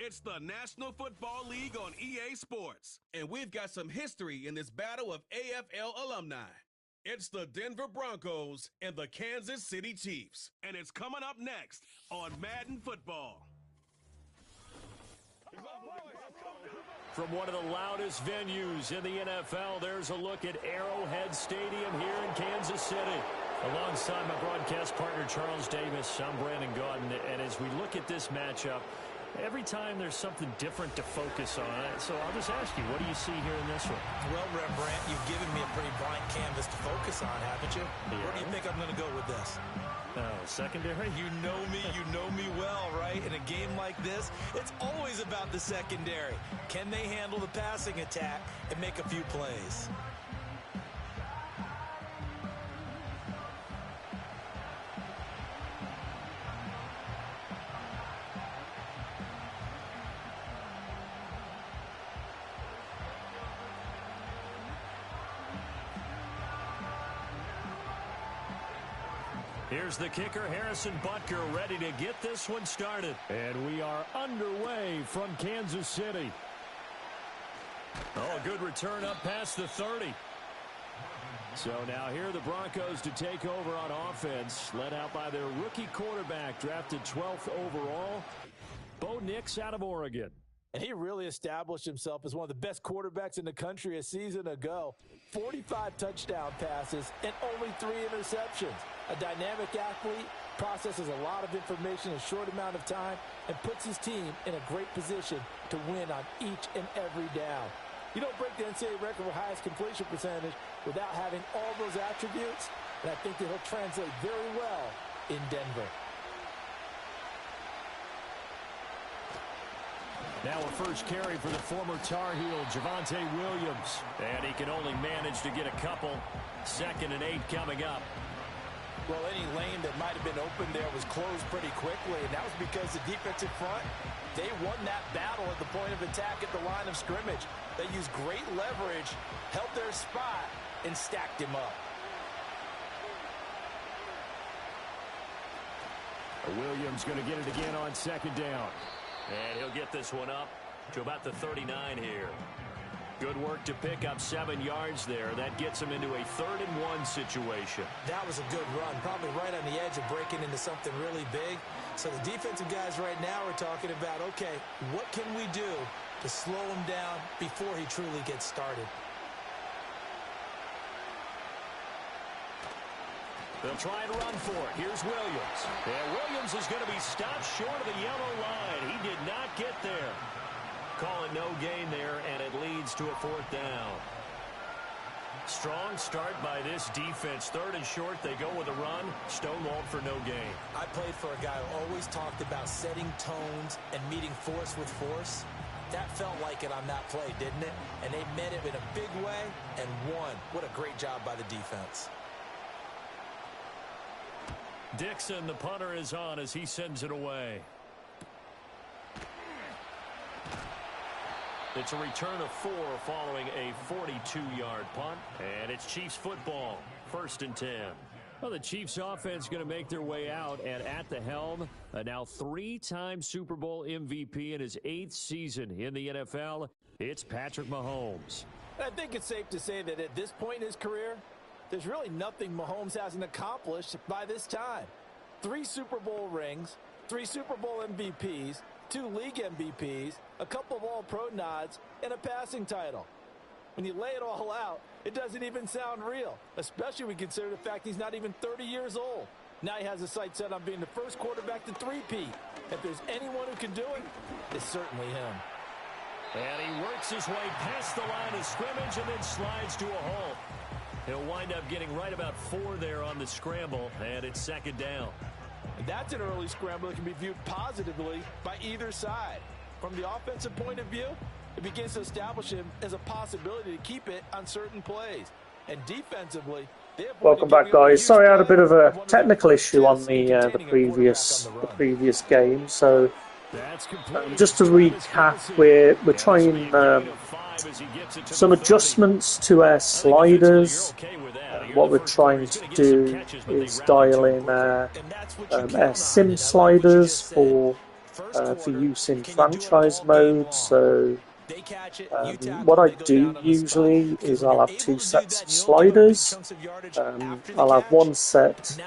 It's the National Football League on EA Sports, and we've got some history in this battle of AFL alumni. It's the Denver Broncos and the Kansas City Chiefs, and it's coming up next on Madden Football. From one of the loudest venues in the NFL, there's a look at Arrowhead Stadium here in Kansas City. Alongside my broadcast partner, Charles Davis, I'm Brandon Gaudin, and as we look at this matchup, every time there's something different to focus on. So I'll just ask you, what do you see here in this one? Well, Brant, you've given me a pretty blank canvas to focus on, haven't you? Yeah. Where do you think I'm going to go with this? Secondary? You know me well, right? In a game like this, it's always about the secondary. Can they handle the passing attack and make a few plays? Here's the kicker, Harrison Butker, ready to get this one started. And we are underway from Kansas City. Oh, a good return up past the 30. So now here are the Broncos to take over on offense, led out by their rookie quarterback, drafted 12th overall, Bo Nix out of Oregon. And he really established himself as one of the best quarterbacks in the country a season ago. 45 touchdown passes and only 3 interceptions. A dynamic athlete, processes a lot of information in a short amount of time, and puts his team in a great position to win on each and every down. You don't break the NCAA record for highest completion percentage without having all those attributes, and I think that he'll translate very well in Denver. Now a first carry for the former Tar Heel, Javonte Williams. And he can only manage to get a couple. 2nd and 8 coming up. Well, any lane that might have been open there was closed pretty quickly, and that was because the defensive front, they won that battle at the point of attack at the line of scrimmage. They used great leverage, held their spot, and stacked him up. Williams going to get it again on 2nd down. And he'll get this one up to about the 39 here. Good work to pick up 7 yards there. That gets him into a 3rd and 1 situation. That was a good run, probably right on the edge of breaking into something really big. So the defensive guys right now are talking about, okay, what can we do to slow him down before he truly gets started? They'll try and run for it. Here's Williams. And Williams is going to be stopped short of the yellow line. He did not get there. Call it no gain there, and it leads to a 4th down. Strong start by this defense. 3rd and short, they go with a run. Stonewalled for no gain. I played for a guy who always talked about setting tones and meeting force with force. That felt like it on that play, didn't it? And they met it in a big way and won. What a great job by the defense. Dixon, the punter, is on as he sends it away. It's a return of 4 following a 42-yard punt. And it's Chiefs football, 1st and 10. Well, the Chiefs offense going to make their way out, and at the helm, a now 3-time Super Bowl MVP in his 8th season in the NFL, it's Patrick Mahomes. I think it's safe to say that at this point in his career, there's really nothing Mahomes hasn't accomplished by this time. 3 Super Bowl rings, 3 Super Bowl MVPs, 2 league MVPs, a couple of all-pro nods, and a passing title. When you lay it all out, it doesn't even sound real, especially when you consider the fact he's not even 30 years old. Now he has his sights set on being the first quarterback to 3-peat. If there's anyone who can do it, it's certainly him. And he works his way past the line of scrimmage and then slides to a halt. He'll wind up getting right about 4 there on the scramble, and it's 2nd down. That's an early scramble that can be viewed positively by either side. From the offensive point of view, it begins to establish him as a possibility to keep it on certain plays. And defensively, welcome back, guys. Sorry, I had a bit of a technical issue on the previous game. So just to recap, we're trying some adjustments to our sliders. What we're trying to do is dial in our sim sliders for for use in franchise mode. So what I do usually is I'll have two sets of sliders. I'll have one set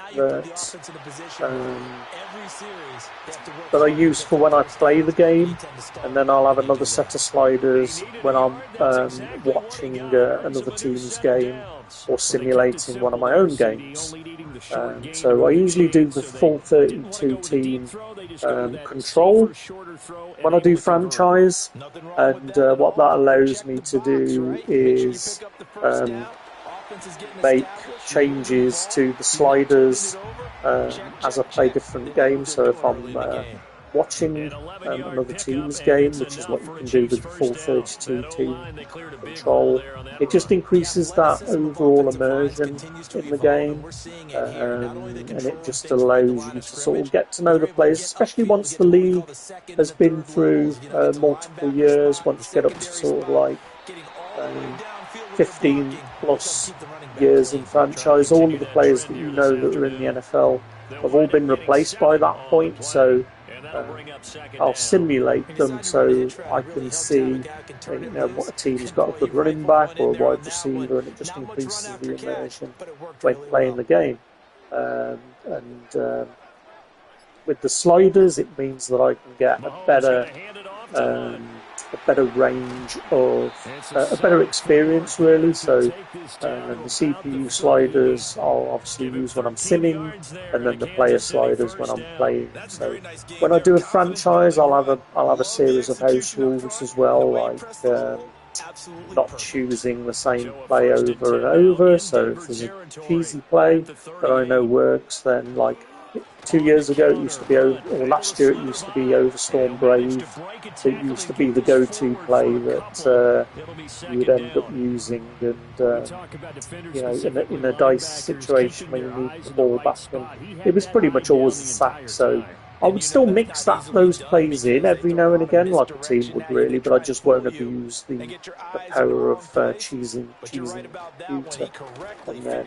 that I use for when I play the game, and then I'll have another set of sliders when I'm watching another team's game or simulating one of my own games. So I usually do the full 32 team control when I do franchise, and what that allows me to do is make changes to the sliders as I play different games. So if I'm watching another team's game, which is what you can do with the full 32 team control, it just increases that overall immersion in the game, and it just allows you to sort of get to know the players, especially once the league has been through multiple years. Once you get up to sort of like 15 plus years in franchise, all of the players that you know that are in the NFL have all been replaced by that point. So I'll simulate them so I can see what a team's got, a good running back or a wide receiver, and it just increases the immersion when playing the game. With the sliders, it means that I can get a better range of a better experience, really. So the CPU sliders I'll obviously use when I'm simming, and then the player sliders when I'm playing. So when I do a franchise, I'll have a series of house rules as well, like not choosing the same play over and over. So if there's a cheesy play that I know works, then like 2 years ago it used to be or last year it used to be Overstorm Brave. So it used to be the go-to play that you would end up using, and in a dice situation when you need the ball back, and it was pretty much always a sack. So I would still mix those plays in every now and again, like a team would really, but I just won't abuse the power of cheesing the computer. And then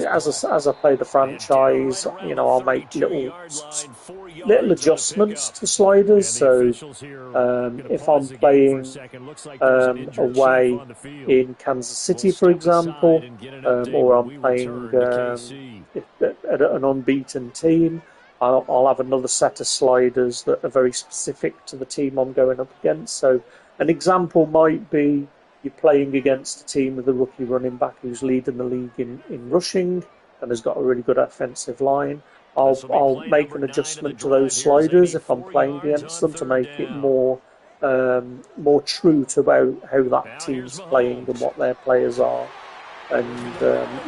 as I play the franchise, I'll make little adjustments to sliders. So if I'm playing away in Kansas City, for example, or I'm playing at an unbeaten team, I'll have another set of sliders that are very specific to the team I'm going up against. So an example might be you're playing against a team with a rookie running back who's leading the league in rushing and has got a really good offensive line. I'll make an adjustment to those sliders if I'm playing against them to make it more true to how that team's playing and what their players are. And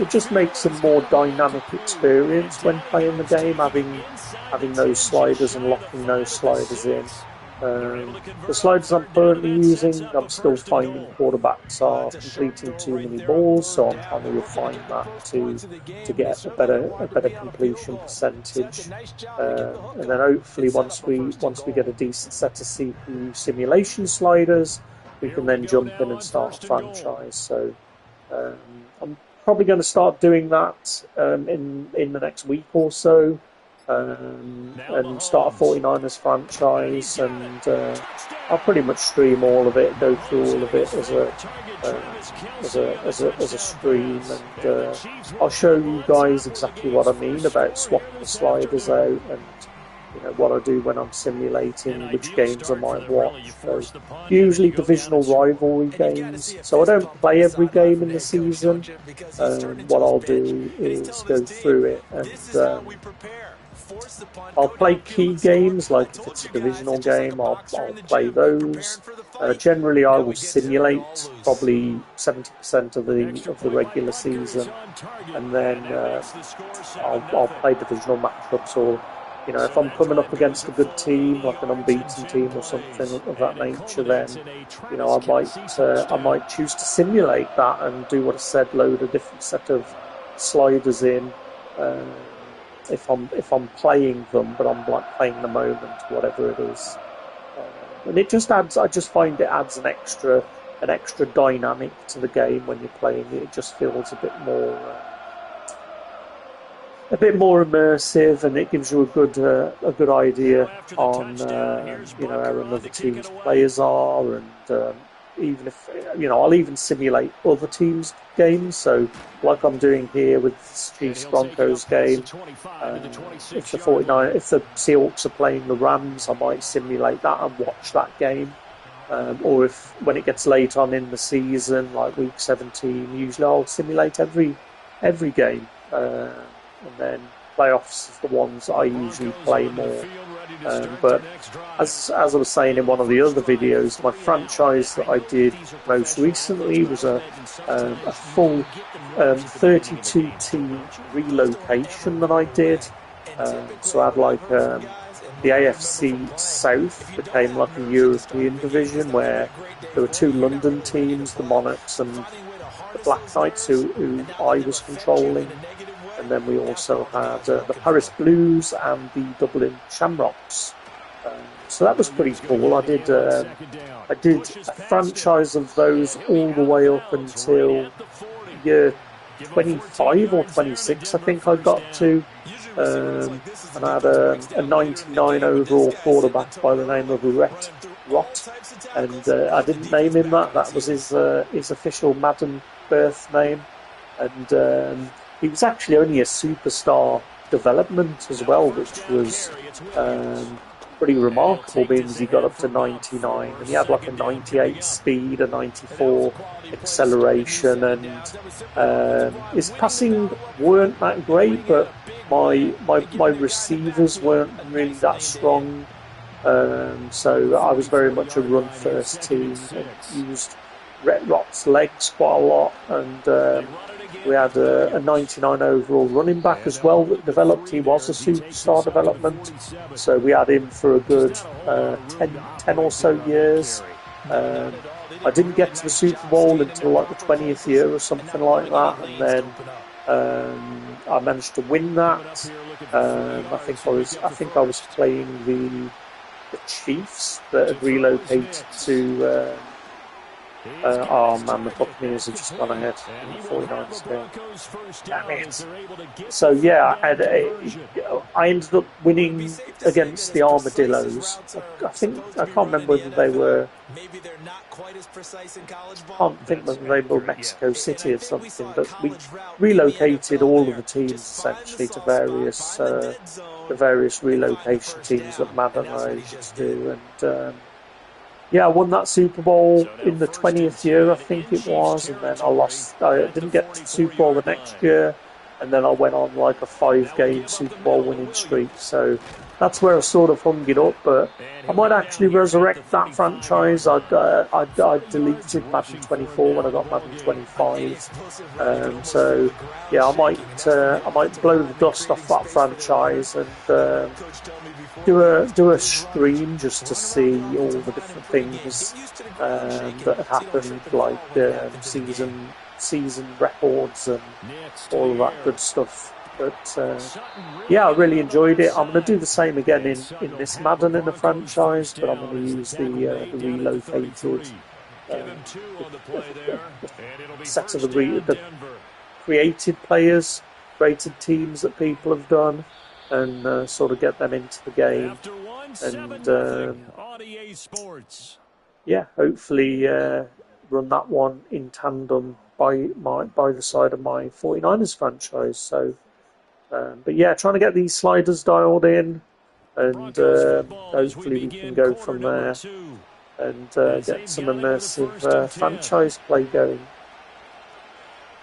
it just makes a more dynamic experience when playing the game, having those sliders and locking those sliders in. The sliders I'm currently using, I'm still finding quarterbacks are completing too many balls, so I'm trying to refine that to get a better completion percentage. And then hopefully once we get a decent set of CPU simulation sliders, we can then jump in and start a franchise. So I'm probably going to start doing that in the next week or so. And start a 49ers franchise, and I'll pretty much stream all of it, go through all of it as a stream, and I'll show you guys exactly what I mean about swapping the sliders out, and what I do when I'm simulating which games I might watch. So usually divisional rivalry games, so I don't play every game in the season. What I'll do is go through it, and I'll play key games, like if it's a divisional game, I'll play those. Generally, I will simulate probably 70% of the regular season, and then I'll play divisional matchups. Or if I'm coming up against a good team, like an unbeaten team or something of that nature, then I might choose to simulate that and do what I said, load a different set of sliders in. If I'm playing them, but I'm like playing the moment, whatever it is, and it just adds. I just find it adds an extra dynamic to the game when you're playing it. It just feels a bit a bit more immersive, and it gives you a good idea on how another team's players are, and even if I'll even simulate other teams' games. So, like I'm doing here with this Chiefs Broncos game, if the Seahawks are playing the Rams, I might simulate that and watch that game. Or if when it gets late on in the season, like week 17, usually I'll simulate every game. And then playoffs is the ones I usually play more. But as I was saying in one of the other videos, my franchise that I did most recently was a full 32-team relocation that I did. So I had like the AFC South became like a European division where there were two London teams, the Monarchs and the Black Knights, who I was controlling. And then we also had the Paris Blues and the Dublin Shamrocks. So that was pretty cool. I did a franchise of those all the way up until year 25 or 26, I think I got to. And I had a 99 overall quarterback by the name of Rott. And I didn't name him that. That was his official Madden birth name. And he was actually only a superstar development as well, which was pretty remarkable, being as he got up to 99, and he had like a 98 speed, a 94 acceleration, and his passing weren't that great, but my receivers weren't really that strong. So I was very much a run-first team. I used Rott's legs quite a lot, and we had a 99 overall running back as well that developed. He was a superstar development, so we had him for a good 10 or so years. I didn't get to the Super Bowl until like the 20th year or something like that, and then I managed to win that. I think I was playing the Chiefs that had relocated to. Oh man, the Buccaneers have just gone ahead in the 49ers game. Damn it. So yeah, I ended up winning against the Armadillos. I can't remember whether they were. I can't think whether they were Mexico City or something, but we relocated all of the teams essentially to various relocation teams that Madden I used to do, and. Yeah, I won that Super Bowl in the 20th year, I think it was, and then I lost. I didn't get to the Super Bowl the next year, and then I went on like a 5-game Super Bowl winning streak. So that's where I sort of hung it up. But I might actually resurrect that franchise. I deleted Madden 24 when I got Madden 25. So yeah, I might blow the dust off that franchise and do a stream just to see all the different things that have happened, like season records and all of that good stuff. But yeah, I really enjoyed it. I'm going to do the same again in this Madden in the franchise, but I'm going to use the relocated set of the created players, created teams that people have done, and sort of get them into the game, and yeah, hopefully run that one in tandem by the side of my 49ers franchise. So, but yeah, trying to get these sliders dialed in, and hopefully we can go from there and get some immersive franchise play going.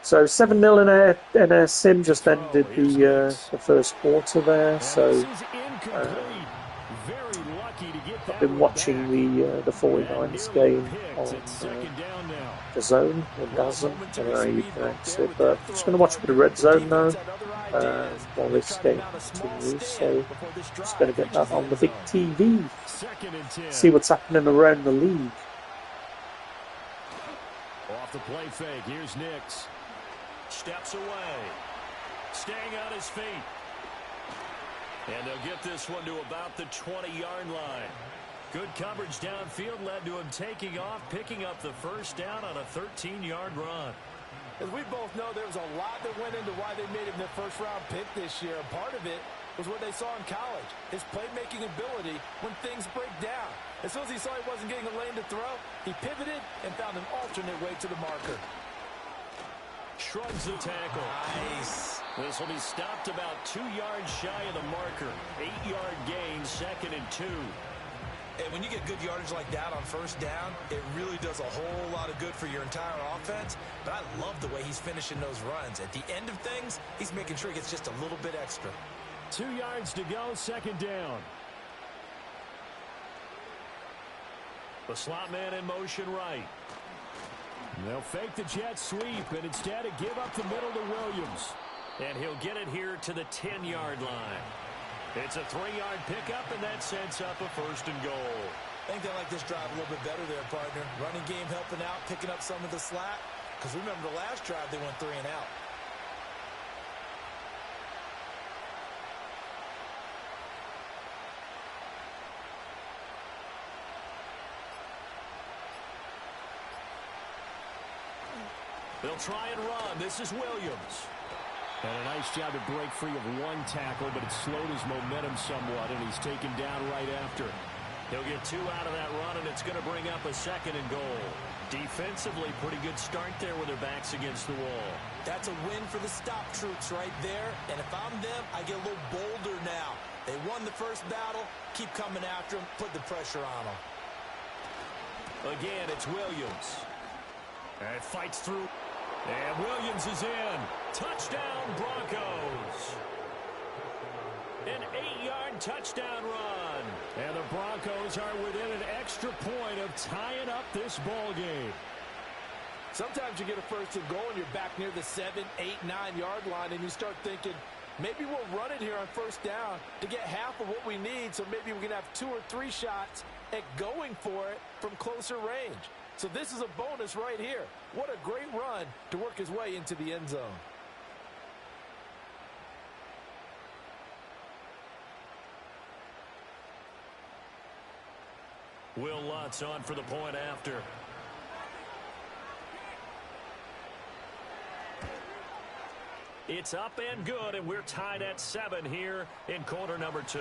So 7-0 in a sim just ended the first quarter there. So I've been watching the 49ers game on the Zone or DAZN. I don't know how you pronounce it, but I'm just going to watch a bit of Red Zone now while this game continues. So I'm just going to get that on the big TV, see what's happening around the league. Off the play fake, here's Nix. Steps away, staying on his feet. And they'll get this one to about the 20-yard line. Good coverage downfield led to him taking off, picking up the first down on a 13-yard run. As we both know, there was a lot that went into why they made him their first-round pick this year. And part of it was what they saw in college, his playmaking ability when things break down. As soon as he saw he wasn't getting a lane to throw, he pivoted and found an alternate way to the marker. Shrugs the tackle. Nice. This will be stopped about 2 yards shy of the marker. 8-yard gain, 2nd and 2. And when you get good yardage like that on first down, it really does a whole lot of good for your entire offense. But I love the way he's finishing those runs. At the end of things, he's making sure he gets just a little bit extra. 2 yards to go, 2nd down. The slot man in motion right. They'll fake the jet sweep and instead give up the middle to Williams. And he'll get it here to the 10-yard line. It's a 3-yard pickup, and that sets up a 1st and goal. I think they like this drive a little bit better there, partner. Running game helping out, picking up some of the slack. Because remember the last drive, they went 3 and out. They'll try and run. This is Williams. And a nice job to break free of 1 tackle, but it slowed his momentum somewhat, and he's taken down right after. He'll get 2 out of that run, and it's going to bring up a 2nd and goal. Defensively, pretty good start there with their backs against the wall. That's a win for the stop troops right there. And if I'm them, I get a little bolder now. They won the first battle. Keep coming after them. Put the pressure on them. Again, it's Williams. And it fights through. And Williams is in. Touchdown, Broncos. An 8-yard touchdown run. And the Broncos are within an extra point of tying up this ball game. Sometimes you get a 1st and goal and you're back near the 7, 8, 9-yard line, and you start thinking, maybe we'll run it here on 1st down to get half of what we need, so maybe we can have 2 or 3 shots at going for it from closer range. So this is a bonus right here. What a great run to work his way into the end zone. Will Lutz on for the point after. It's up and good, and we're tied at 7 here in quarter number 2.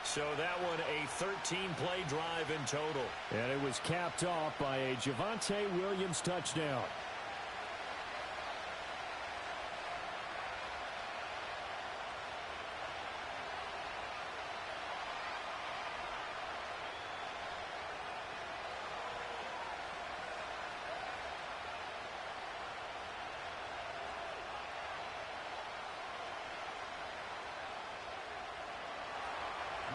So that one a 13-play drive in total. And it was capped off by a Javonte Williams touchdown.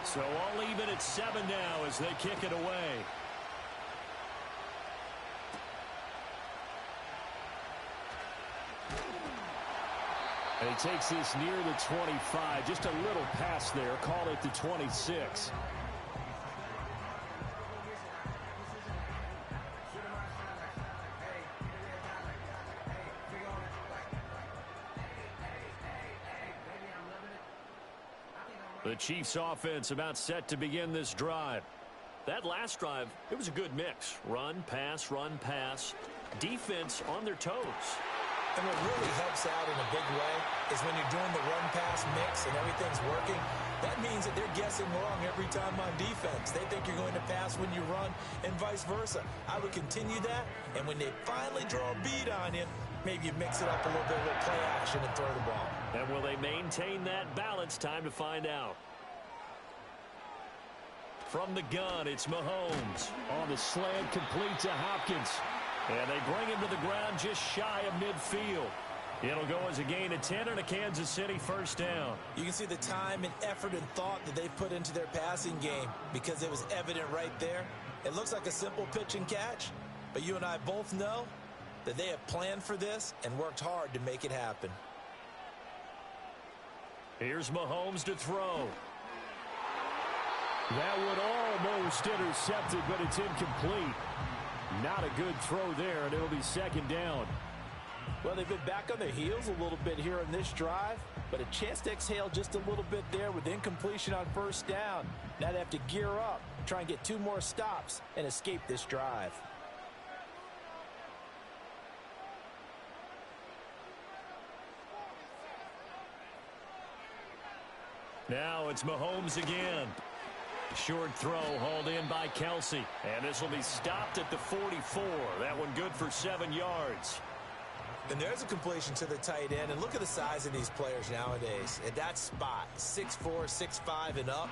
So all even at 7 now as they kick it away. And he takes this near the 25. Just a little pass there. Call it the 26. The Chiefs offense about set to begin this drive. That last drive, it was a good mix. Run, pass, defense on their toes. And what really helps out in a big way is when you're doing the run-pass mix and everything's working, that means that they're guessing wrong every time on defense. They think you're going to pass when you run and vice versa. I would continue that, and when they finally draw a bead on you, maybe you mix it up a little bit with play action and throw the ball. And will they maintain that balance? Time to find out. From the gun, it's Mahomes. On the slant, complete to Hopkins. And they bring him to the ground just shy of midfield. It'll go as a gain of 10 and a Kansas City 1st down. You can see the time and effort and thought that they've put into their passing game because it was evident right there. It looks like a simple pitch and catch, but you and I both know that they have planned for this and worked hard to make it happen. Here's Mahomes to throw. That one almost intercepted, but it's incomplete. Not a good throw there, and it'll be 2nd down. Well, they've been back on their heels a little bit here in this drive, but a chance to exhale just a little bit there with incompletion on 1st down. Now they have to gear up, try and get 2 more stops, and escape this drive. Now it's Mahomes again. Short throw hauled in by Kelsey. And this will be stopped at the 44. That one good for 7 yards. And there's a completion to the tight end. And look at the size of these players nowadays. At that spot, 6'4", 6'5", and up.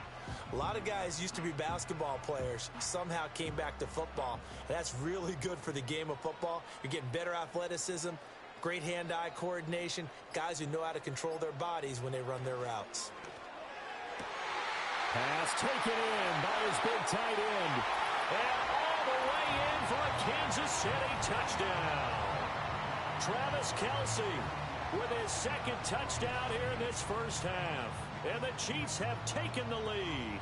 A lot of guys used to be basketball players, somehow came back to football. And that's really good for the game of football. You're getting better athleticism, great hand-eye coordination, guys who know how to control their bodies when they run their routes. Pass taken in by his big tight end. And all the way in for a Kansas City touchdown. Travis Kelce with his second touchdown here in this first half. And the Chiefs have taken the lead.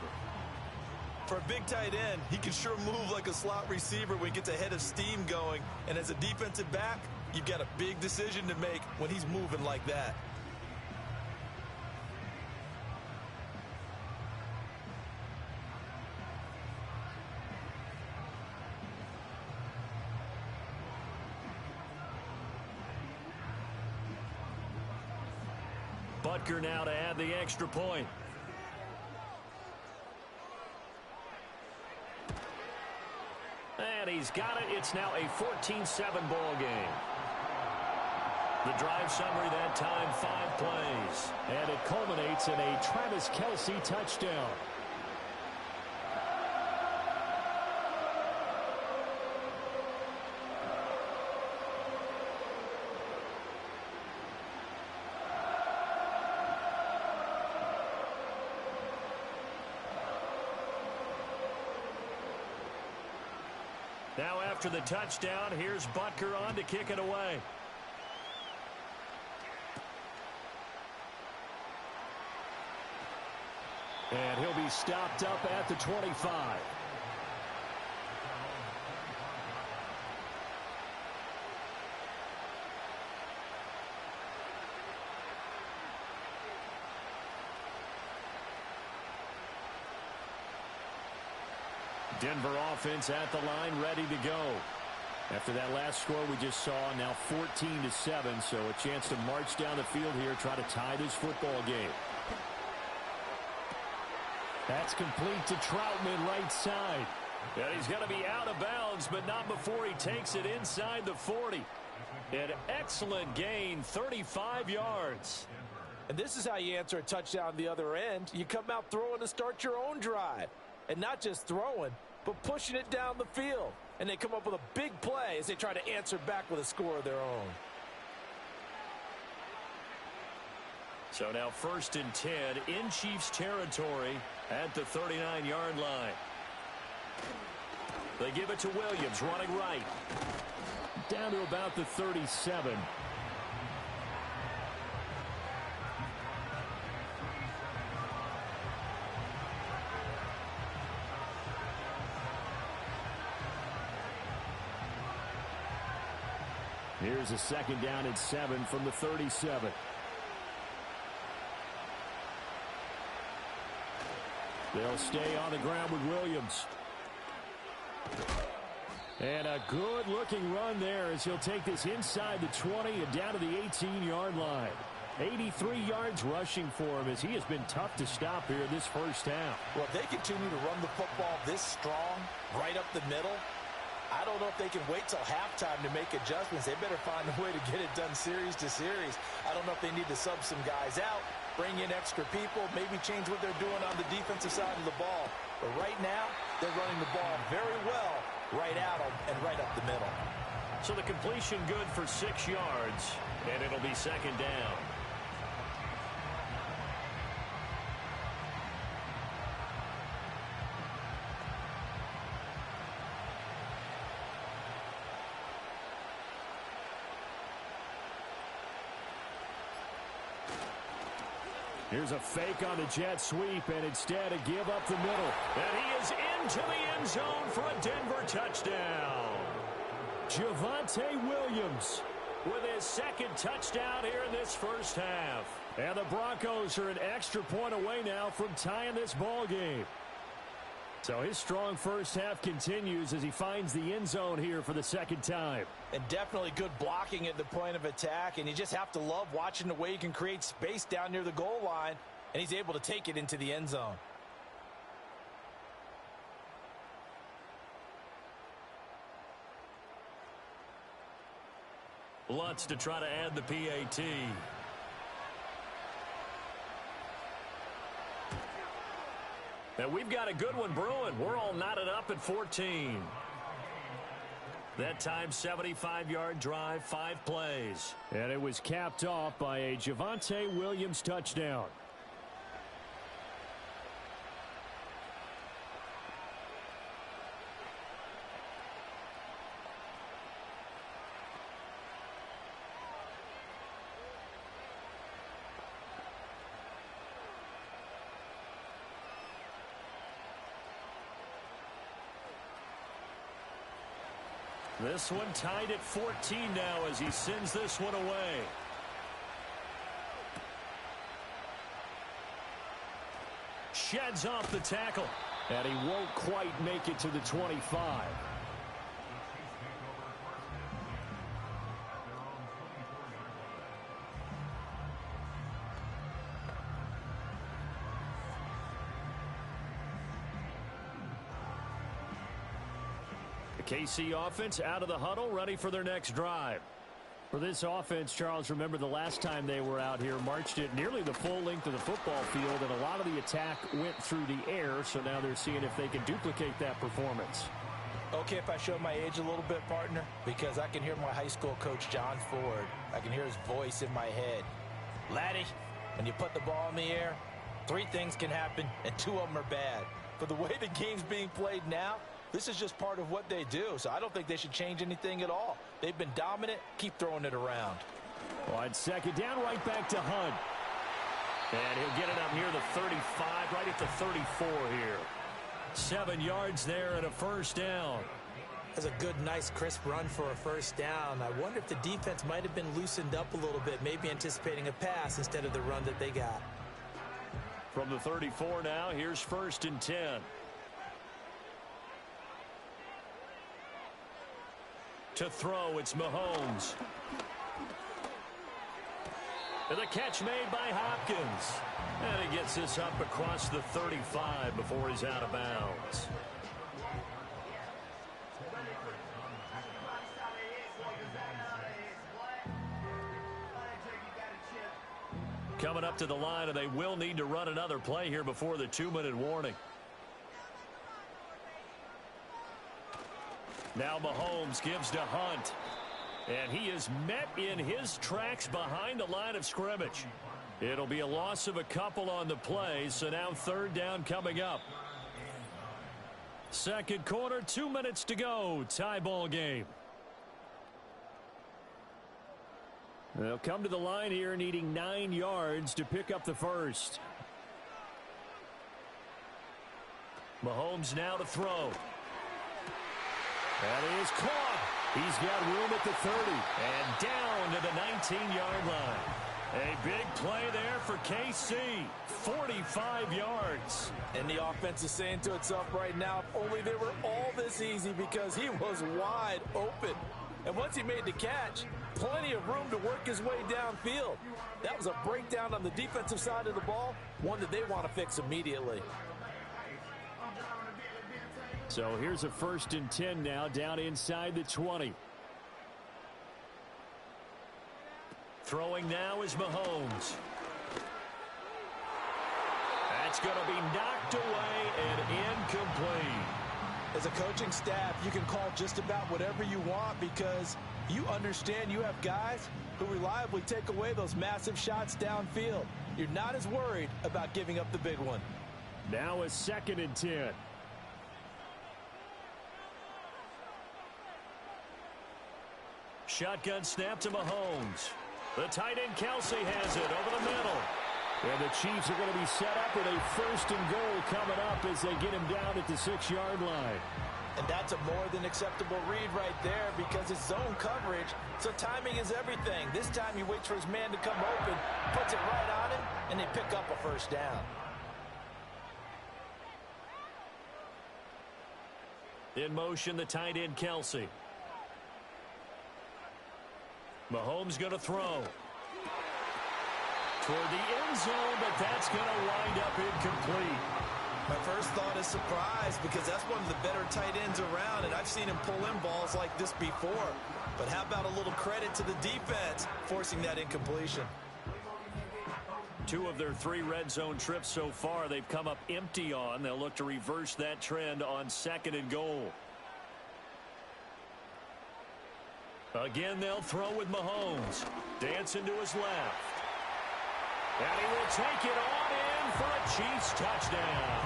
For a big tight end, he can sure move like a slot receiver when he gets a head of steam going. And as a defensive back, you've got a big decision to make when he's moving like that. Butker now to add the extra point. And he's got it. It's now a 14-7 ball game. The drive summary that time, 5 plays. And it culminates in a Travis Kelce touchdown. Now after the touchdown, here's Butker on to kick it away. And he'll be stopped up at the 25. Denver offense at the line, ready to go. After that last score we just saw, now 14-7, so a chance to march down the field here, try to tie this football game. That's complete to Troutman, right side. And he's going to be out of bounds, but not before he takes it inside the 40. An excellent gain, 35 yards. And this is how you answer a touchdown the other end. You come out throwing to start your own drive. And not just throwing, but pushing it down the field. And they come up with a big play as they try to answer back with a score of their own. So now 1st and 10 in Chiefs territory at the 39-yard line. They give it to Williams, running right. Down to about the 37. Here's a 2nd down and 7 from the 37. They'll stay on the ground with Williams. And a good-looking run there as he'll take this inside the 20 and down to the 18-yard line. 83 yards rushing for him as he has been tough to stop here this first half. Well, if they continue to run the football this strong, right up the middle, I don't know if they can wait till halftime to make adjustments. They better find a way to get it done series to series. I don't know if they need to sub some guys out, bring in extra people, maybe change what they're doing on the defensive side of the ball. But right now, they're running the ball very well right at them and right up the middle. So the completion good for 6 yards, and it'll be 2nd down. Here's a fake on the jet sweep, and instead a give up the middle. And he is into the end zone for a Denver touchdown. Javonte Williams with his 2nd touchdown here in this first half. And the Broncos are an extra point away now from tying this ball game. So his strong first half continues as he finds the end zone here for the 2nd time. And definitely good blocking at the point of attack. And you just have to love watching the way you can create space down near the goal line. and he's able to take it into the end zone. Lutz to try to add the PAT. And we've got a good one brewing. We're all knotted up at 14. That time, 75-yard drive, 5 plays. And it was capped off by a Javonte Williams touchdown. This one tied at 14 now as he sends this one away. Sheds off the tackle. And he won't quite make it to the 25. KC offense out of the huddle, ready for their next drive. For this offense, Charles, remember the last time they were out here, marched it nearly the full length of the football field, and a lot of the attack went through the air, so now they're seeing if they can duplicate that performance. Okay, if I show my age a little bit, partner, because I can hear my high school coach, John Ford. I can hear his voice in my head. Laddie, when you put the ball in the air, 3 things can happen, and 2 of them are bad. For the way the game's being played now, this is just part of what they do, so I don't think they should change anything at all. They've been dominant. Keep throwing it around. On second down, right back to Hunt. And he'll get it up near the 35, right at the 34 here. 7 yards there and a first down. That's a good, nice, crisp run for a first down. I wonder if the defense might have been loosened up a little bit, maybe anticipating a pass instead of the run that they got. From the 34 now, here's 1st and 10. To throw, it's Mahomes. And the catch made by Hopkins. And he gets this up across the 35 before he's out of bounds. Coming up to the line, and they will need to run another play here before the 2-minute warning. Now Mahomes gives to Hunt. And he is met in his tracks behind the line of scrimmage. It'll be a loss of a couple on the play, so now 3rd down coming up. Second quarter, 2 minutes to go. Tie ball game. They'll come to the line here needing 9 yards to pick up the first. Mahomes now to throw. And he is caught. He's got room at the 30 and down to the 19-yard line. A big play there for KC. 45 yards. And the offense is saying to itself right now, if only they were all this easy, because he was wide open. And once he made the catch, plenty of room to work his way downfield. That was a breakdown on the defensive side of the ball, one that they want to fix immediately. So here's a 1st and 10 now, down inside the 20. Throwing now is Mahomes. That's going to be knocked away and incomplete. As a coaching staff, you can call just about whatever you want, because you understand you have guys who reliably take away those massive shots downfield. You're not as worried about giving up the big one. Now a 2nd and 10. Shotgun snap to Mahomes. The tight end Kelsey has it over the middle. And the Chiefs are going to be set up with a 1st and goal coming up as they get him down at the 6-yard line. And that's a more than acceptable read right there, because it's zone coverage, so timing is everything. This time he waits for his man to come open, puts it right on him, and they pick up a 1st down. In motion, the tight end Kelsey. Mahomes going to throw. toward the end zone, but that's going to wind up incomplete. My first thought is surprise because that's one of the better tight ends around, and I've seen him pull in balls like this before. But how about a little credit to the defense forcing that incompletion? 2 of their 3 red zone trips so far they've come up empty on. They'll look to reverse that trend on 2nd and goal. Again, they'll throw with Mahomes. Dancing to his left. And he will take it on in for a Chiefs touchdown.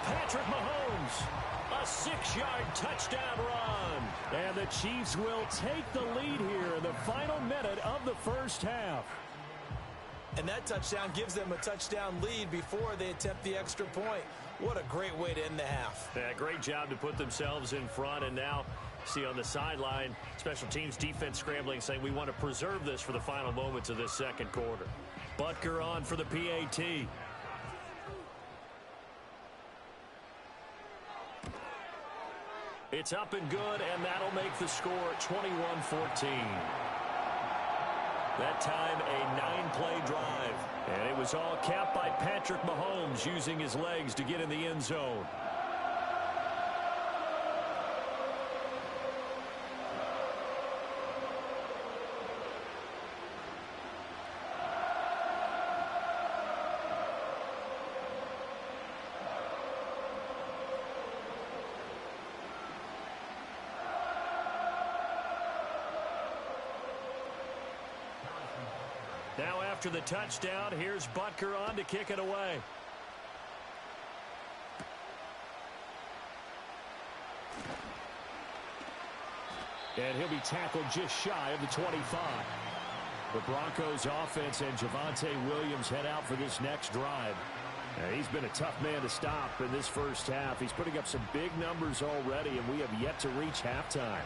Patrick Mahomes, a 6-yard touchdown run. And the Chiefs will take the lead here in the final minute of the first half. And that touchdown gives them a touchdown lead before they attempt the extra point. What a great way to end the half. Yeah, great job to put themselves in front. And now, see on the sideline, special teams defense scrambling, saying we want to preserve this for the final moments of this second quarter. Butker on for the PAT. It's up and good, and that'll make the score 21-14. That time, a 9-play drive. And it was all capped by Patrick Mahomes using his legs to get in the end zone. Now after the touchdown, here's Butker on to kick it away. And he'll be tackled just shy of the 25. The Broncos offense and Javonte Williams head out for this next drive. Now, he's been a tough man to stop in this first half. He's putting up some big numbers already, and we have yet to reach halftime.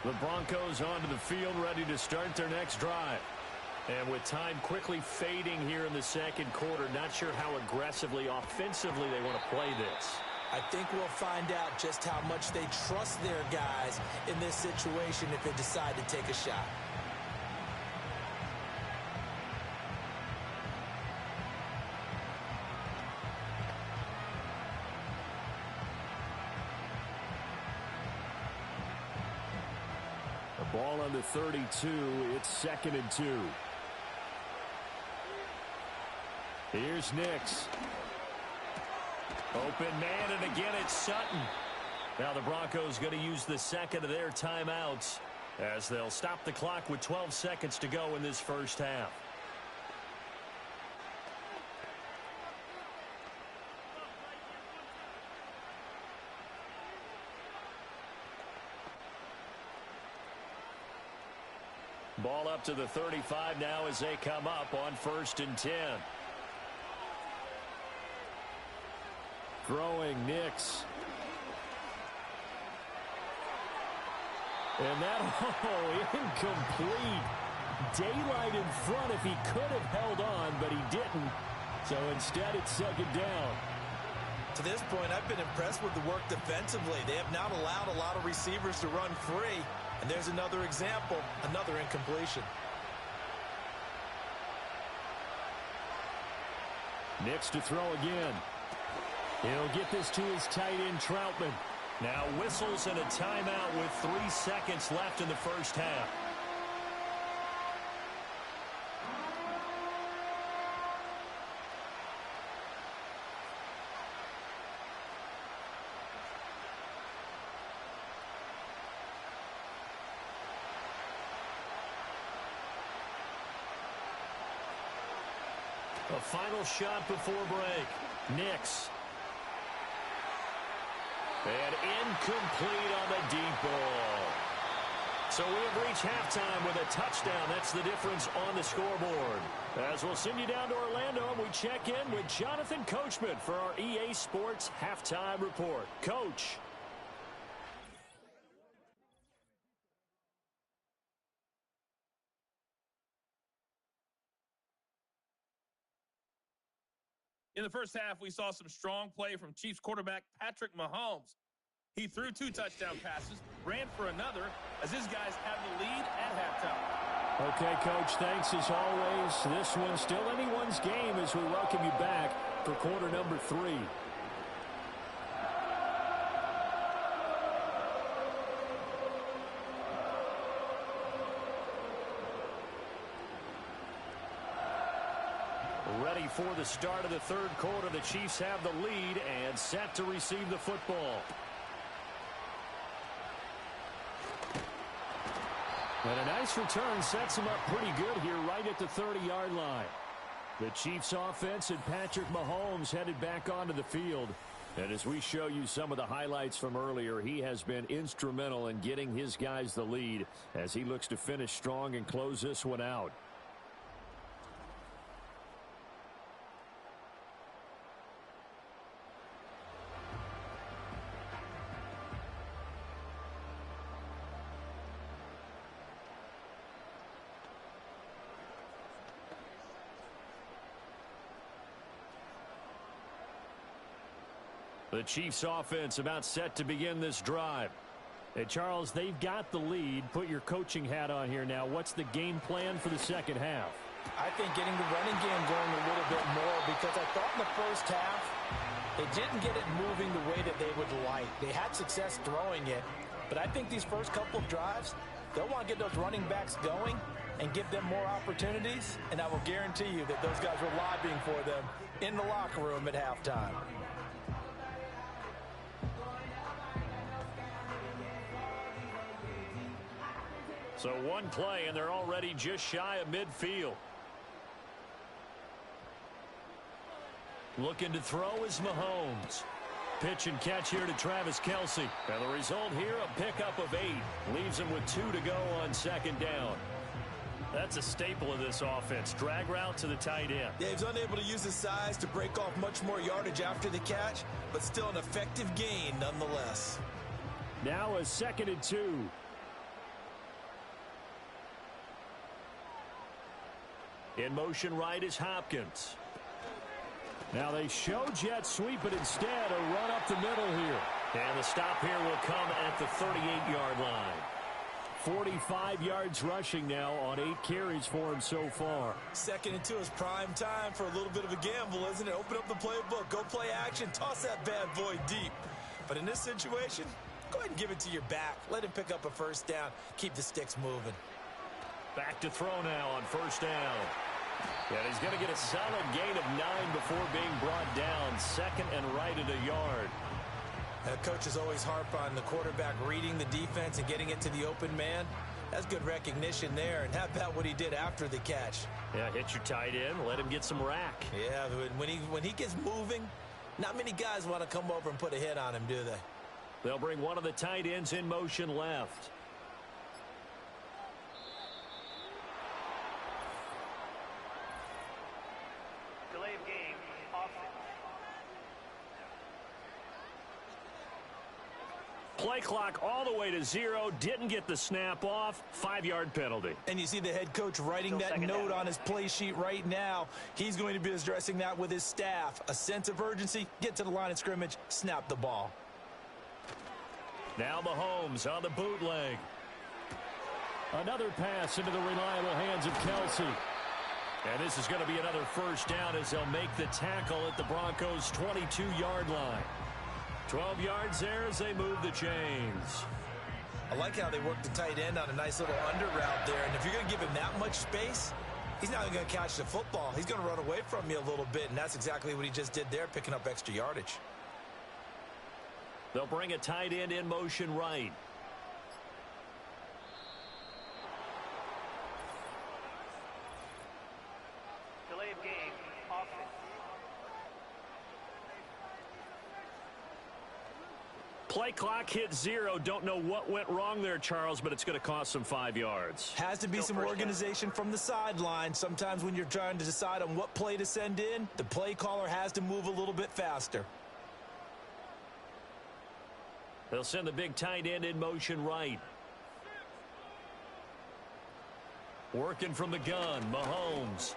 The Broncos onto the field, ready to start their next drive. And with time quickly fading here in the second quarter, not sure how aggressively, offensively they want to play this. I think we'll find out just how much they trust their guys in this situation if they decide to take a shot. Ball on the 32. It's 2nd and 2. Here's Nix. Open man, and again it's Sutton. Now the Broncos going to use the second of their timeouts as they'll stop the clock with 12 seconds to go in this first half. Ball up to the 35 now as they come up on 1st and 10. Throwing Nix. And that, incomplete. Daylight in front if he could have held on, but he didn't. So instead it's 2nd down. To this point, I've been impressed with the work defensively. They have not allowed a lot of receivers to run free. And there's another example, another incompletion. Nix to throw again. He'll get this to his tight end, Troutman. Now whistles and a timeout with 3 seconds left in the first half. A final shot before break. Nix. And incomplete on the deep ball. So we have reached halftime with a touchdown. That's the difference on the scoreboard. As we'll send you down to Orlando, and we check in with Jonathan Coachman for our EA Sports Halftime Report. Coach. In the first half, we saw some strong play from Chiefs quarterback Patrick Mahomes. He threw 2 touchdown passes, ran for another, as his guys had the lead at halftime. Okay, Coach, thanks as always. This one's still anyone's game as we welcome you back for quarter number 3. Ready for the start of the third quarter. The Chiefs have the lead and set to receive the football. And a nice return sets them up pretty good here right at the 30-yard line. The Chiefs offense and Patrick Mahomes headed back onto the field. And as we show you some of the highlights from earlier, he has been instrumental in getting his guys the lead as he looks to finish strong and close this one out. The Chiefs offense about set to begin this drive. Hey, Charles, they've got the lead. Put your coaching hat on here now. What's the game plan for the second half? I think getting the running game going a little bit more, because I thought in the first half they didn't get it moving the way that they would like. They had success throwing it, but I think these first couple of drives, they'll want to get those running backs going and give them more opportunities, and I will guarantee you that those guys were lobbying for them in the locker room at halftime. So one play, and they're already just shy of midfield. Looking to throw is Mahomes. Pitch and catch here to Travis Kelce. And the result here, a pickup of 8. Leaves him with 2 to go on second down. That's a staple of this offense. Drag route to the tight end. Yeah, he's unable to use his size to break off much more yardage after the catch, but still an effective gain nonetheless. Now a 2nd and 2. In motion right is Hopkins. Now they show jet sweep, but instead a run up the middle here. And the stop here will come at the 38-yard line. 45 yards rushing now on 8 carries for him so far. 2nd and 2 is prime time for a little bit of a gamble, isn't it? Open up the playbook, go play action, toss that bad boy deep. But in this situation, go ahead and give it to your back. Let him pick up a first down. Keep the sticks moving. Back to throw now on first down. And he's going to get a solid gain of 9 before being brought down. 2nd and right at a yard. Coaches always harp on the quarterback reading the defense and getting it to the open man. That's good recognition there. And how about what he did after the catch? Yeah, hit your tight end, let him get some rack. Yeah, when he gets moving, not many guys want to come over and put a hit on him, do they? They'll bring one of the tight ends in motion left. Play clock all the way to 0. Didn't get the snap off. 5-yard penalty. And you see the head coach writing that note on his play sheet right now. He's going to be addressing that with his staff. A sense of urgency. Get to the line of scrimmage. Snap the ball. Now Mahomes on the bootleg. Another pass into the reliable hands of Kelce. And this is going to be another first down as they'll make the tackle at the Broncos' 22-yard line. 12 yards there as they move the chains. I like how they work the tight end on a nice little under route there. And if you're going to give him that much space, he's not even going to catch the football. He's going to run away from you a little bit, and that's exactly what he just did there, picking up extra yardage. They'll bring a tight end in motion right. Delay of game, offense. Play clock hit 0. Don't know what went wrong there, Charles, but it's going to cost them 5 yards. Has to be some organization from the sideline. Sometimes when you're trying to decide on what play to send in, the play caller has to move a little bit faster. They'll send the big tight end in motion right. Working from the gun, Mahomes.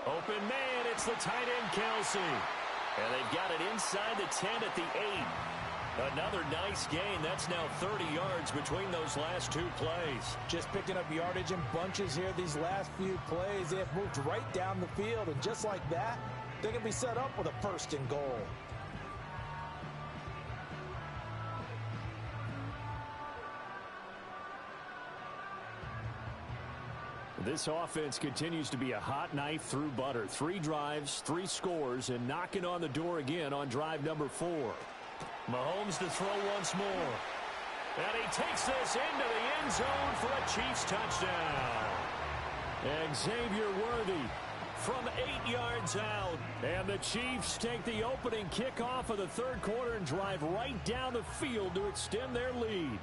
Open man It's the tight end, Kelsey. And they've got it inside the 10 at the 8. Another nice gain. That's now 30 yards between those last two plays. Just picking up yardage in bunches here these last few plays. They have moved right down the field, and just like that, they're going to be set up with a 1st and goal. This offense continues to be a hot knife through butter. 3 drives, 3 scores, and knocking on the door again on drive number 4. Mahomes to throw once more. And he takes this into the end zone for a Chiefs touchdown. Xavier Worthy from 8 yards out. And the Chiefs take the opening kickoff of the 3rd quarter and drive right down the field to extend their lead.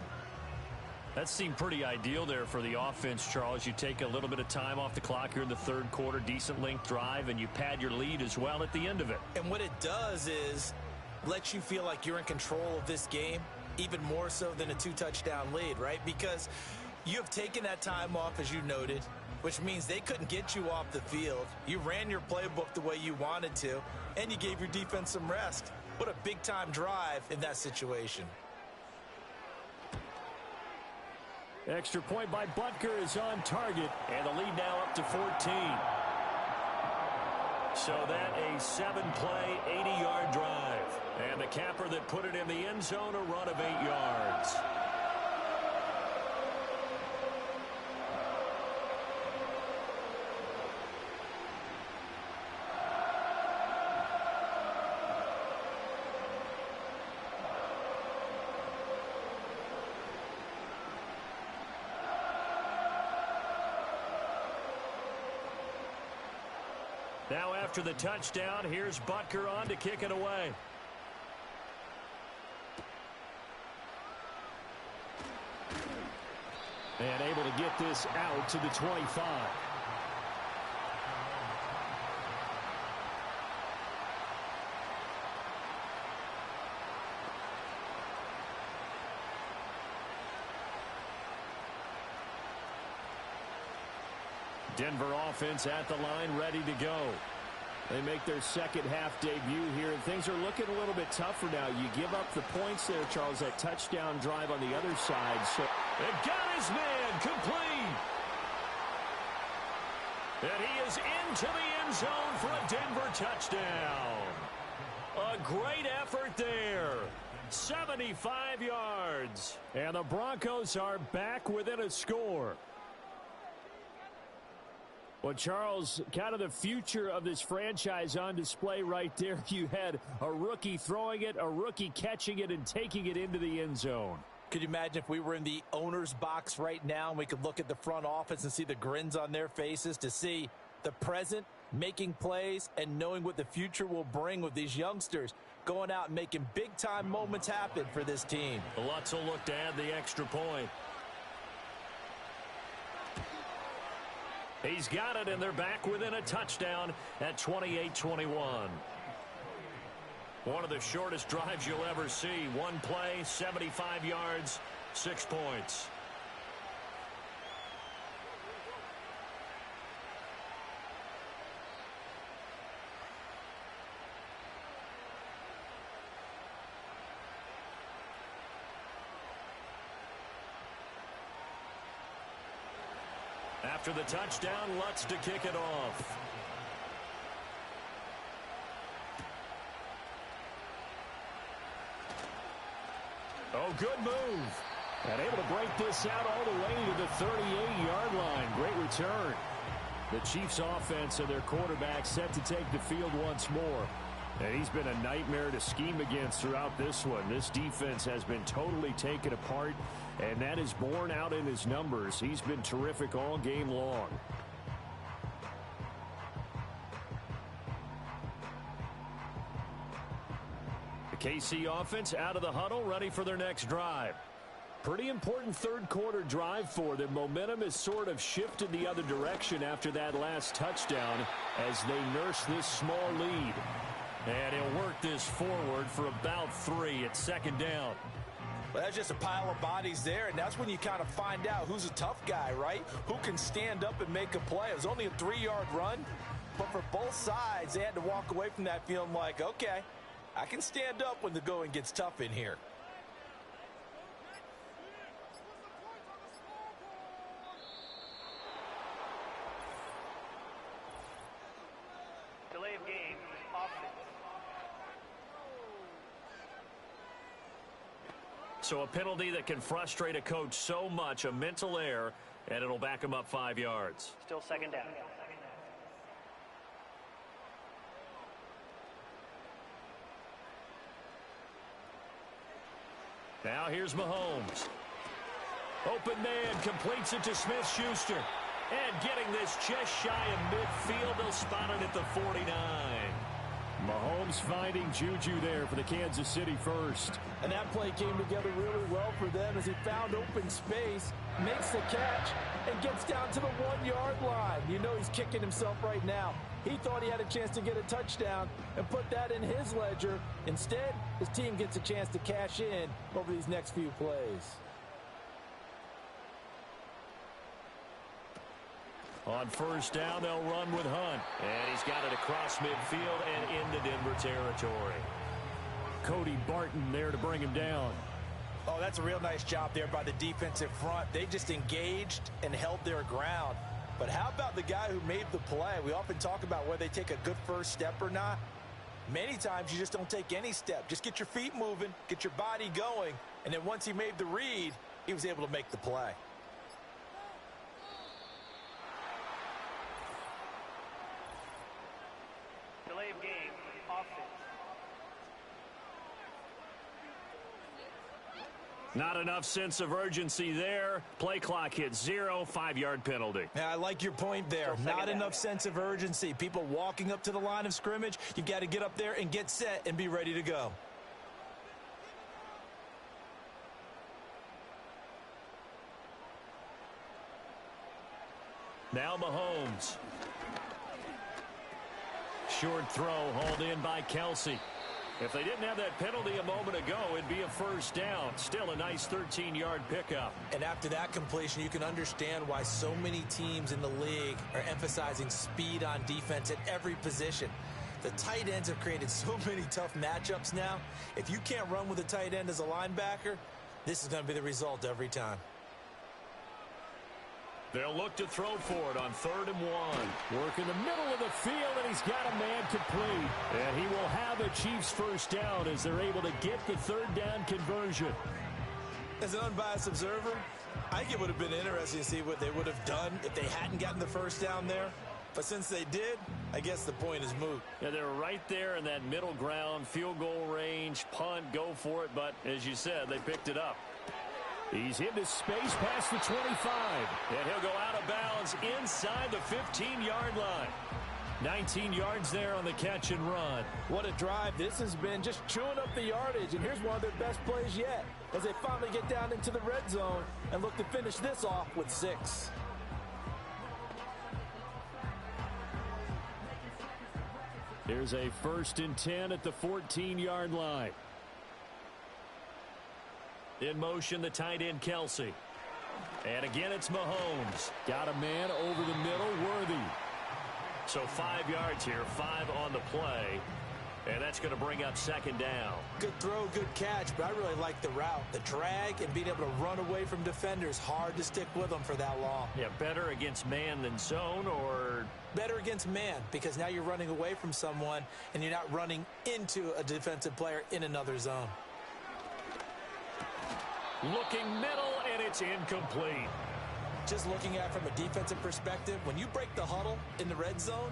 That seemed pretty ideal there for the offense, Charles. You take a little bit of time off the clock here in the 3rd quarter, decent length drive, and you pad your lead as well at the end of it. And what it does is let you feel like you're in control of this game, even more so than a 2-touchdown lead, right? Because you have taken that time off, as you noted, which means they couldn't get you off the field. You ran your playbook the way you wanted to, and you gave your defense some rest. What a big-time drive in that situation. Extra point by Butker is on target, and the lead now up to 14. So that a 7-play, 80-yard drive. And the capper that put it in the end zone, a run of 8 yards. Now after the touchdown, here's Butker on to kick it away. And able to get this out to the 25. Denver offense at the line, ready to go. They make their 2nd half debut here, and things are looking a little bit tougher now. You give up the points there, Charles, that touchdown drive on the other side. So it got his man complete. And he is into the end zone for a Denver touchdown. A great effort there. 75 yards. And the Broncos are back within a score. Well, Charles, kind of the future of this franchise on display right there. You had a rookie throwing it, a rookie catching it, and taking it into the end zone. Could you imagine if we were in the owner's box right now and we could look at the front office and see the grins on their faces, to see the present making plays and knowing what the future will bring with these youngsters going out and making big-time moments happen for this team. Lutz will look to add the extra point. He's got it, and they're back within a touchdown at 28-21. One of the shortest drives you'll ever see. One play, 75 yards, 6 points. After the touchdown, Lutz to kick it off. Oh, good move. And able to break this out all the way to the 38-yard line. Great return. The Chiefs offense and their quarterback set to take the field once more. And he's been a nightmare to scheme against throughout this one. This defense has been totally taken apart, and that is borne out in his numbers. He's been terrific all game long. The KC offense out of the huddle, ready for their next drive. Pretty important 3rd quarter drive for them. Momentum has sort of shifted the other direction after that last touchdown as they nurse this small lead. And he'll work this forward for about 3 at 2nd down. Well, that's just a pile of bodies there, and that's when you kind of find out who's a tough guy, right? Who can stand up and make a play. It was only a 3-yard run, But for both sides, they had to walk away from that feeling like, okay, I can stand up when the going gets tough in here. Delay of game, offense. So a penalty that can frustrate a coach so much, a mental error, and it'll back him up 5 yards. Still second down. Now here's Mahomes. Open man, completes it to Smith-Schuster. And getting this just shy of midfield, they'll spot it at the 49. Mahomes finding Juju there for the Kansas City first. And that play came together really well for them as he found open space, makes the catch, and gets down to the 1-yard line. You know he's kicking himself right now. He thought he had a chance to get a touchdown and put that in his ledger. Instead, his team gets a chance to cash in over these next few plays. On first down, they'll run with Hunt. And he's got it across midfield and into Denver territory. Cody Barton there to bring him down. Oh, that's a real nice job there by the defensive front. They just engaged and held their ground. But how about the guy who made the play? We often talk about whether they take a good first step or not. Many times you just don't take any step. Just get your feet moving, get your body going, and then once he made the read, he was able to make the play. Delay of game, offense. Not enough sense of urgency there. Play clock hits 0, 5-yard penalty. Yeah, I like your point there. Not enough sense of urgency. People walking up to the line of scrimmage, you've got to get up there and get set and be ready to go. Now Mahomes. Short throw hauled in by Kelsey. If they didn't have that penalty a moment ago, it'd be a first down. Still a nice 13-yard pickup. And after that completion, you can understand why so many teams in the league are emphasizing speed on defense at every position. The tight ends have created so many tough matchups now. If you can't run with a tight end as a linebacker, this is going to be the result every time. They'll look to throw for it on 3rd and 1. Work in the middle of the field, and he's got a man complete. And he will have a Chiefs first down as they're able to get the 3rd down conversion. As an unbiased observer, I think it would have been interesting to see what they would have done if they hadn't gotten the first down there. But since they did, I guess the point is moot. Yeah, they're right there in that middle ground, field goal range, punt, go for it. But as you said, they picked it up. He's into space past the 25. And he'll go out of bounds inside the 15-yard line. 19 yards there on the catch and run. What a drive this has been, just chewing up the yardage. And here's one of their best plays yet as they finally get down into the red zone and look to finish this off with 6. Here's a 1st and 10 at the 14-yard line. In motion, the tight end, Kelsey. And again, it's Mahomes. Got a man over the middle, Worthy. So 5 yards here, 5 on the play. And that's going to bring up 2nd down. Good throw, good catch, but I really like the route. The drag and being able to run away from defenders, hard to stick with them for that long. Yeah, better against man than zone, or? Better against man, because now you're running away from someone and you're not running into a defensive player in another zone. Looking middle, and it's incomplete. Just looking at it from a defensive perspective, when you break the huddle in the red zone,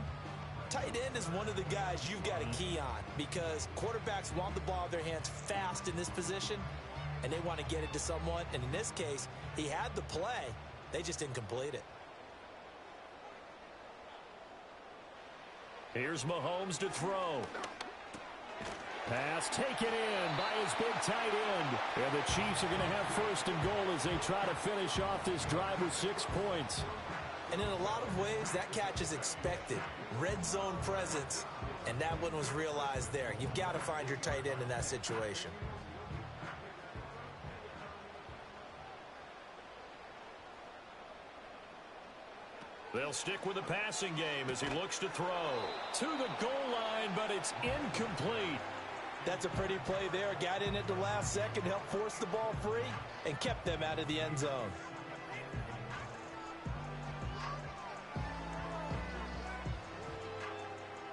tight end is one of the guys you've got a key on because quarterbacks want the ball in their hands fast in this position, and they want to get it to someone. And in this case, he had the play. They just didn't complete it. Here's Mahomes to throw. Pass taken in by his big tight end. And the Chiefs are going to have 1st and goal as they try to finish off this drive with 6 points. And in a lot of ways, that catch is expected. Red zone presence, and that one was realized there. You've got to find your tight end in that situation. They'll stick with the passing game as he looks to throw. To the goal line, but it's incomplete. That's a pretty play there. Got in at the last second, helped force the ball free, and kept them out of the end zone.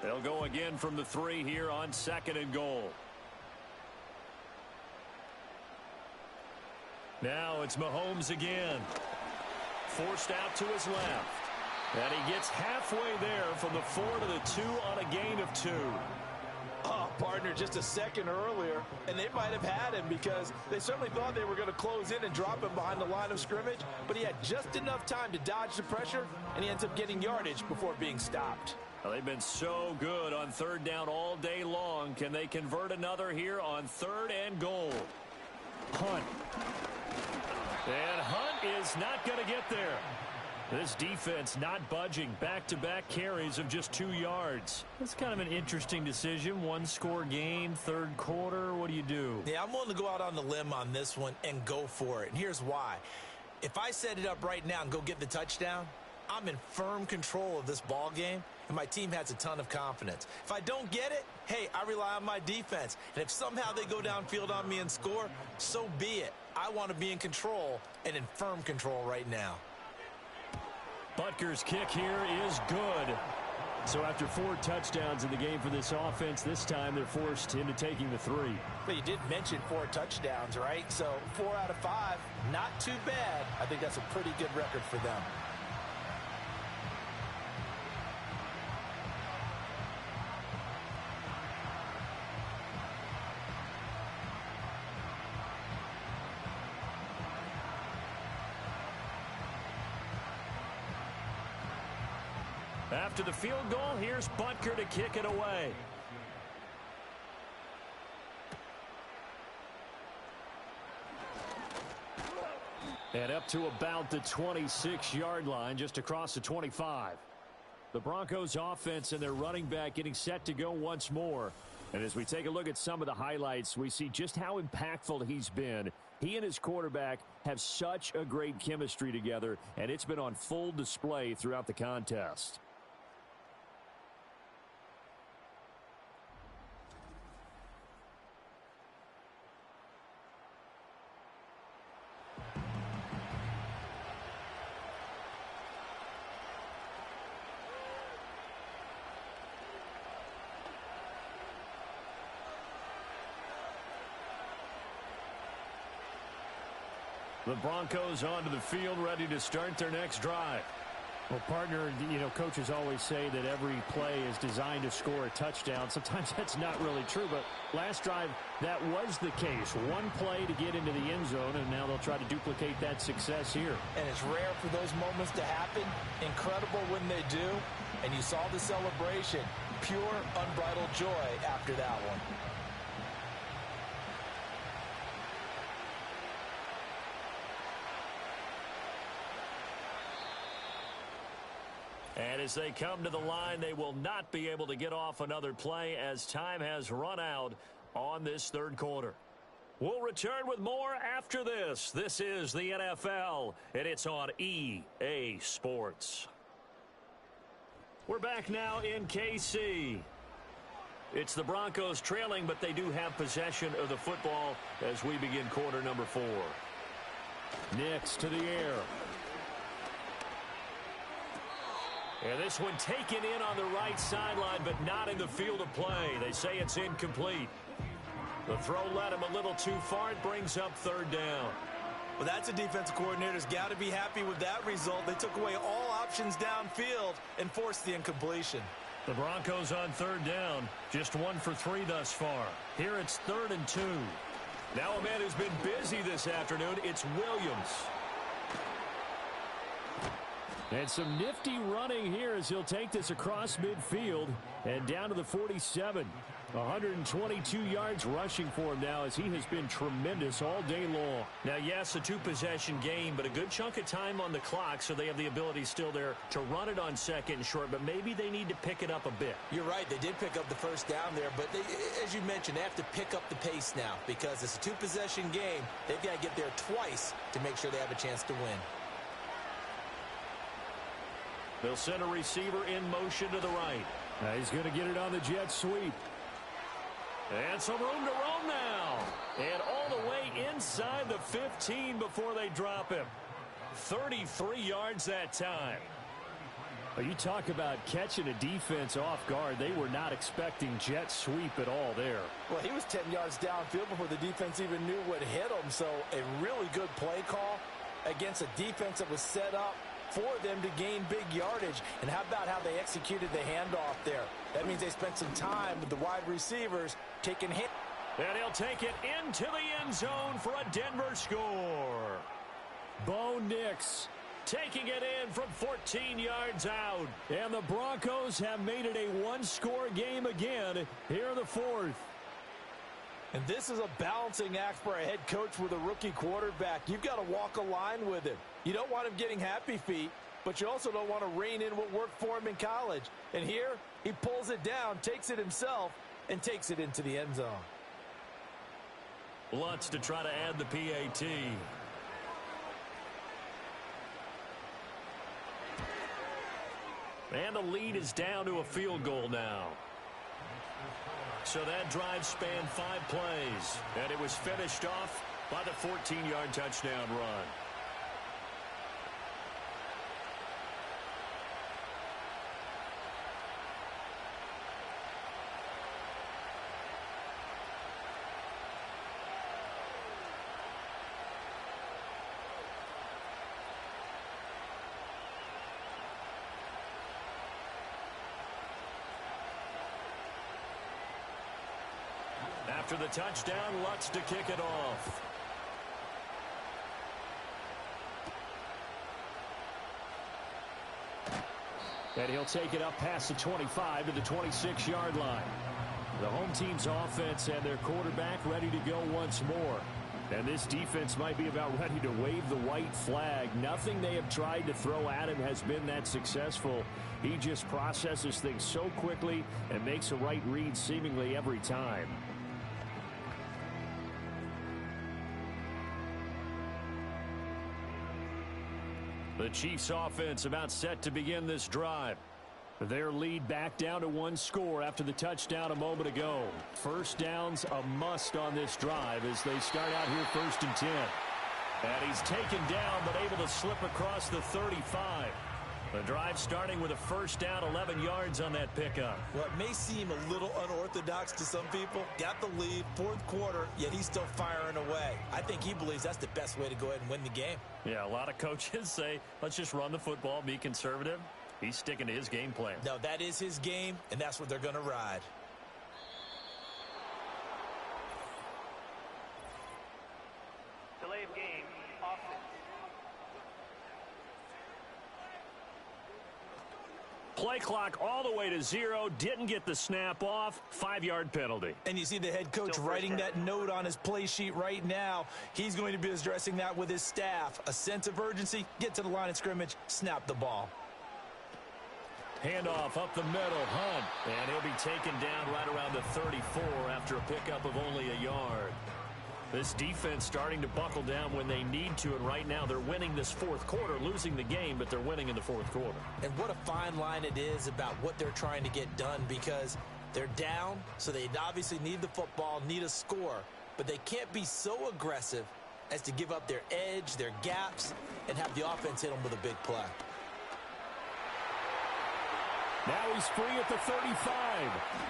They'll go again from the 3 here on 2nd and goal. Now it's Mahomes again. Forced out to his left. And he gets halfway there from the 4 to the 2 on a gain of 2. Oh, partner, just a second earlier, and they might have had him because they certainly thought they were going to close in and drop him behind the line of scrimmage, but he had just enough time to dodge the pressure, and he ends up getting yardage before being stopped. Well, they've been so good on 3rd down all day long. Can they convert another here on 3rd and goal? Hunt. And Hunt is not going to get there. This defense not budging. Back-to-back carries of just 2 yards. That's kind of an interesting decision. 1-score game, 3rd quarter. What do you do? Yeah, I'm willing to go out on the limb on this one and go for it. And here's why. If I set it up right now and go get the touchdown, I'm in firm control of this ball game, and my team has a ton of confidence. If I don't get it, hey, I rely on my defense. And if somehow they go downfield on me and score, so be it. I want to be in control and in firm control right now. Butker's kick here is good. So after 4 touchdowns in the game for this offense, this time they're forced into taking the 3. But you did mention 4 touchdowns, right? So 4 out of 5, not too bad. I think that's a pretty good record for them. After the field goal, here's Butker to kick it away. And up to about the 26-yard line, just across the 25. The Broncos offense and their running back getting set to go once more. And as we take a look at some of the highlights, we see just how impactful he's been. He and his quarterback have such a great chemistry together, and it's been on full display throughout the contest. The Broncos onto the field, ready to start their next drive. Well, partner, you know, coaches always say that every play is designed to score a touchdown. Sometimes that's not really true, but last drive, that was the case. 1 play to get into the end zone, and now they'll try to duplicate that success here. And it's rare for those moments to happen. Incredible when they do. And you saw the celebration. Pure, unbridled joy after that one. And as they come to the line, they will not be able to get off another play as time has run out on this 3rd quarter. We'll return with more after this. This is the NFL, and it's on EA Sports. We're back now in KC. It's the Broncos trailing, but they do have possession of the football as we begin quarter number 4. Nix to the air. And this one taken in on the right sideline, but not in the field of play. They say it's incomplete. The throw led him a little too far. It brings up 3rd down. Well, that's a defensive coordinator's got to be happy with that result. They took away all options downfield and forced the incompletion. The Broncos on 3rd down. Just 1 for 3 thus far. Here it's 3rd and 2. Now a man who's been busy this afternoon, it's Williams. And some nifty running here as he'll take this across midfield and down to the 47. 122 yards rushing for him now as he has been tremendous all day long. Now, yes, a 2-possession game, but a good chunk of time on the clock, so they have the ability still there to run it on 2nd and short, but maybe they need to pick it up a bit. You're right. They did pick up the 1st down there, but they, as you mentioned, they have to pick up the pace now because it's a 2-possession game. They've got to get there twice to make sure they have a chance to win. They'll send a receiver in motion to the right. He's going to get it on the jet sweep. And some room to roam now. And all the way inside the 15 before they drop him. 33 yards that time. Well, you talk about catching a defense off guard. They were not expecting jet sweep at all there. Well, he was 10 yards downfield before the defense even knew what hit him. So a really good play call against a defense that was set up for them to gain big yardage. And how about how they executed the handoff there? That means they spent some time with the wide receivers taking hit. And he'll take it into the end zone for a Denver score. Bo Nix taking it in from 14 yards out. And the Broncos have made it a one-score game again here in the fourth. And this is a balancing act for a head coach with a rookie quarterback. You've got to walk a line with him. You don't want him getting happy feet, but you also don't want to rein in what worked for him in college. And here, he pulls it down, takes it himself, and takes it into the end zone. Lutz to try to add the PAT. And the lead is down to a field goal now. So that drive spanned 5 plays. And it was finished off by the 14-yard touchdown run. After the touchdown, Lutz to kick it off. And he'll take it up past the 25 to the 26-yard line. The home team's offense and their quarterback ready to go once more. And this defense might be about ready to wave the white flag. Nothing they have tried to throw at him has been that successful. He just processes things so quickly and makes a right read seemingly every time. The Chiefs offense about set to begin this drive. Their lead back down to 1 score after the touchdown a moment ago. First down's a must on this drive as they start out here 1st and 10. And he's taken down but able to slip across the 35. The drive starting with a first down, 11 yards on that pickup. Well, it may seem a little unorthodox to some people. Got the lead, 4th quarter, yet he's still firing away. I think he believes that's the best way to go ahead and win the game. Yeah, a lot of coaches say, let's just run the football, be conservative. He's sticking to his game plan. No, that is his game, and that's what they're going to ride. Delay of game, offense. Play clock all the way to 0. Didn't get the snap off. 5-yard penalty. And you see the head coach writing that note on his play sheet right now. He's going to be addressing that with his staff. A sense of urgency, get to the line of scrimmage, snap the ball. Handoff up the middle, Hunt. And he'll be taken down right around the 34 after a pickup of only a yard. This defense starting to buckle down when they need to, and right now they're winning this 4th quarter, losing the game, but they're winning in the 4th quarter. And what a fine line it is about what they're trying to get done, because they're down, so they obviously need the football, need a score, but they can't be so aggressive as to give up their edge, their gaps, and have the offense hit them with a big play. Now he's free at the 35.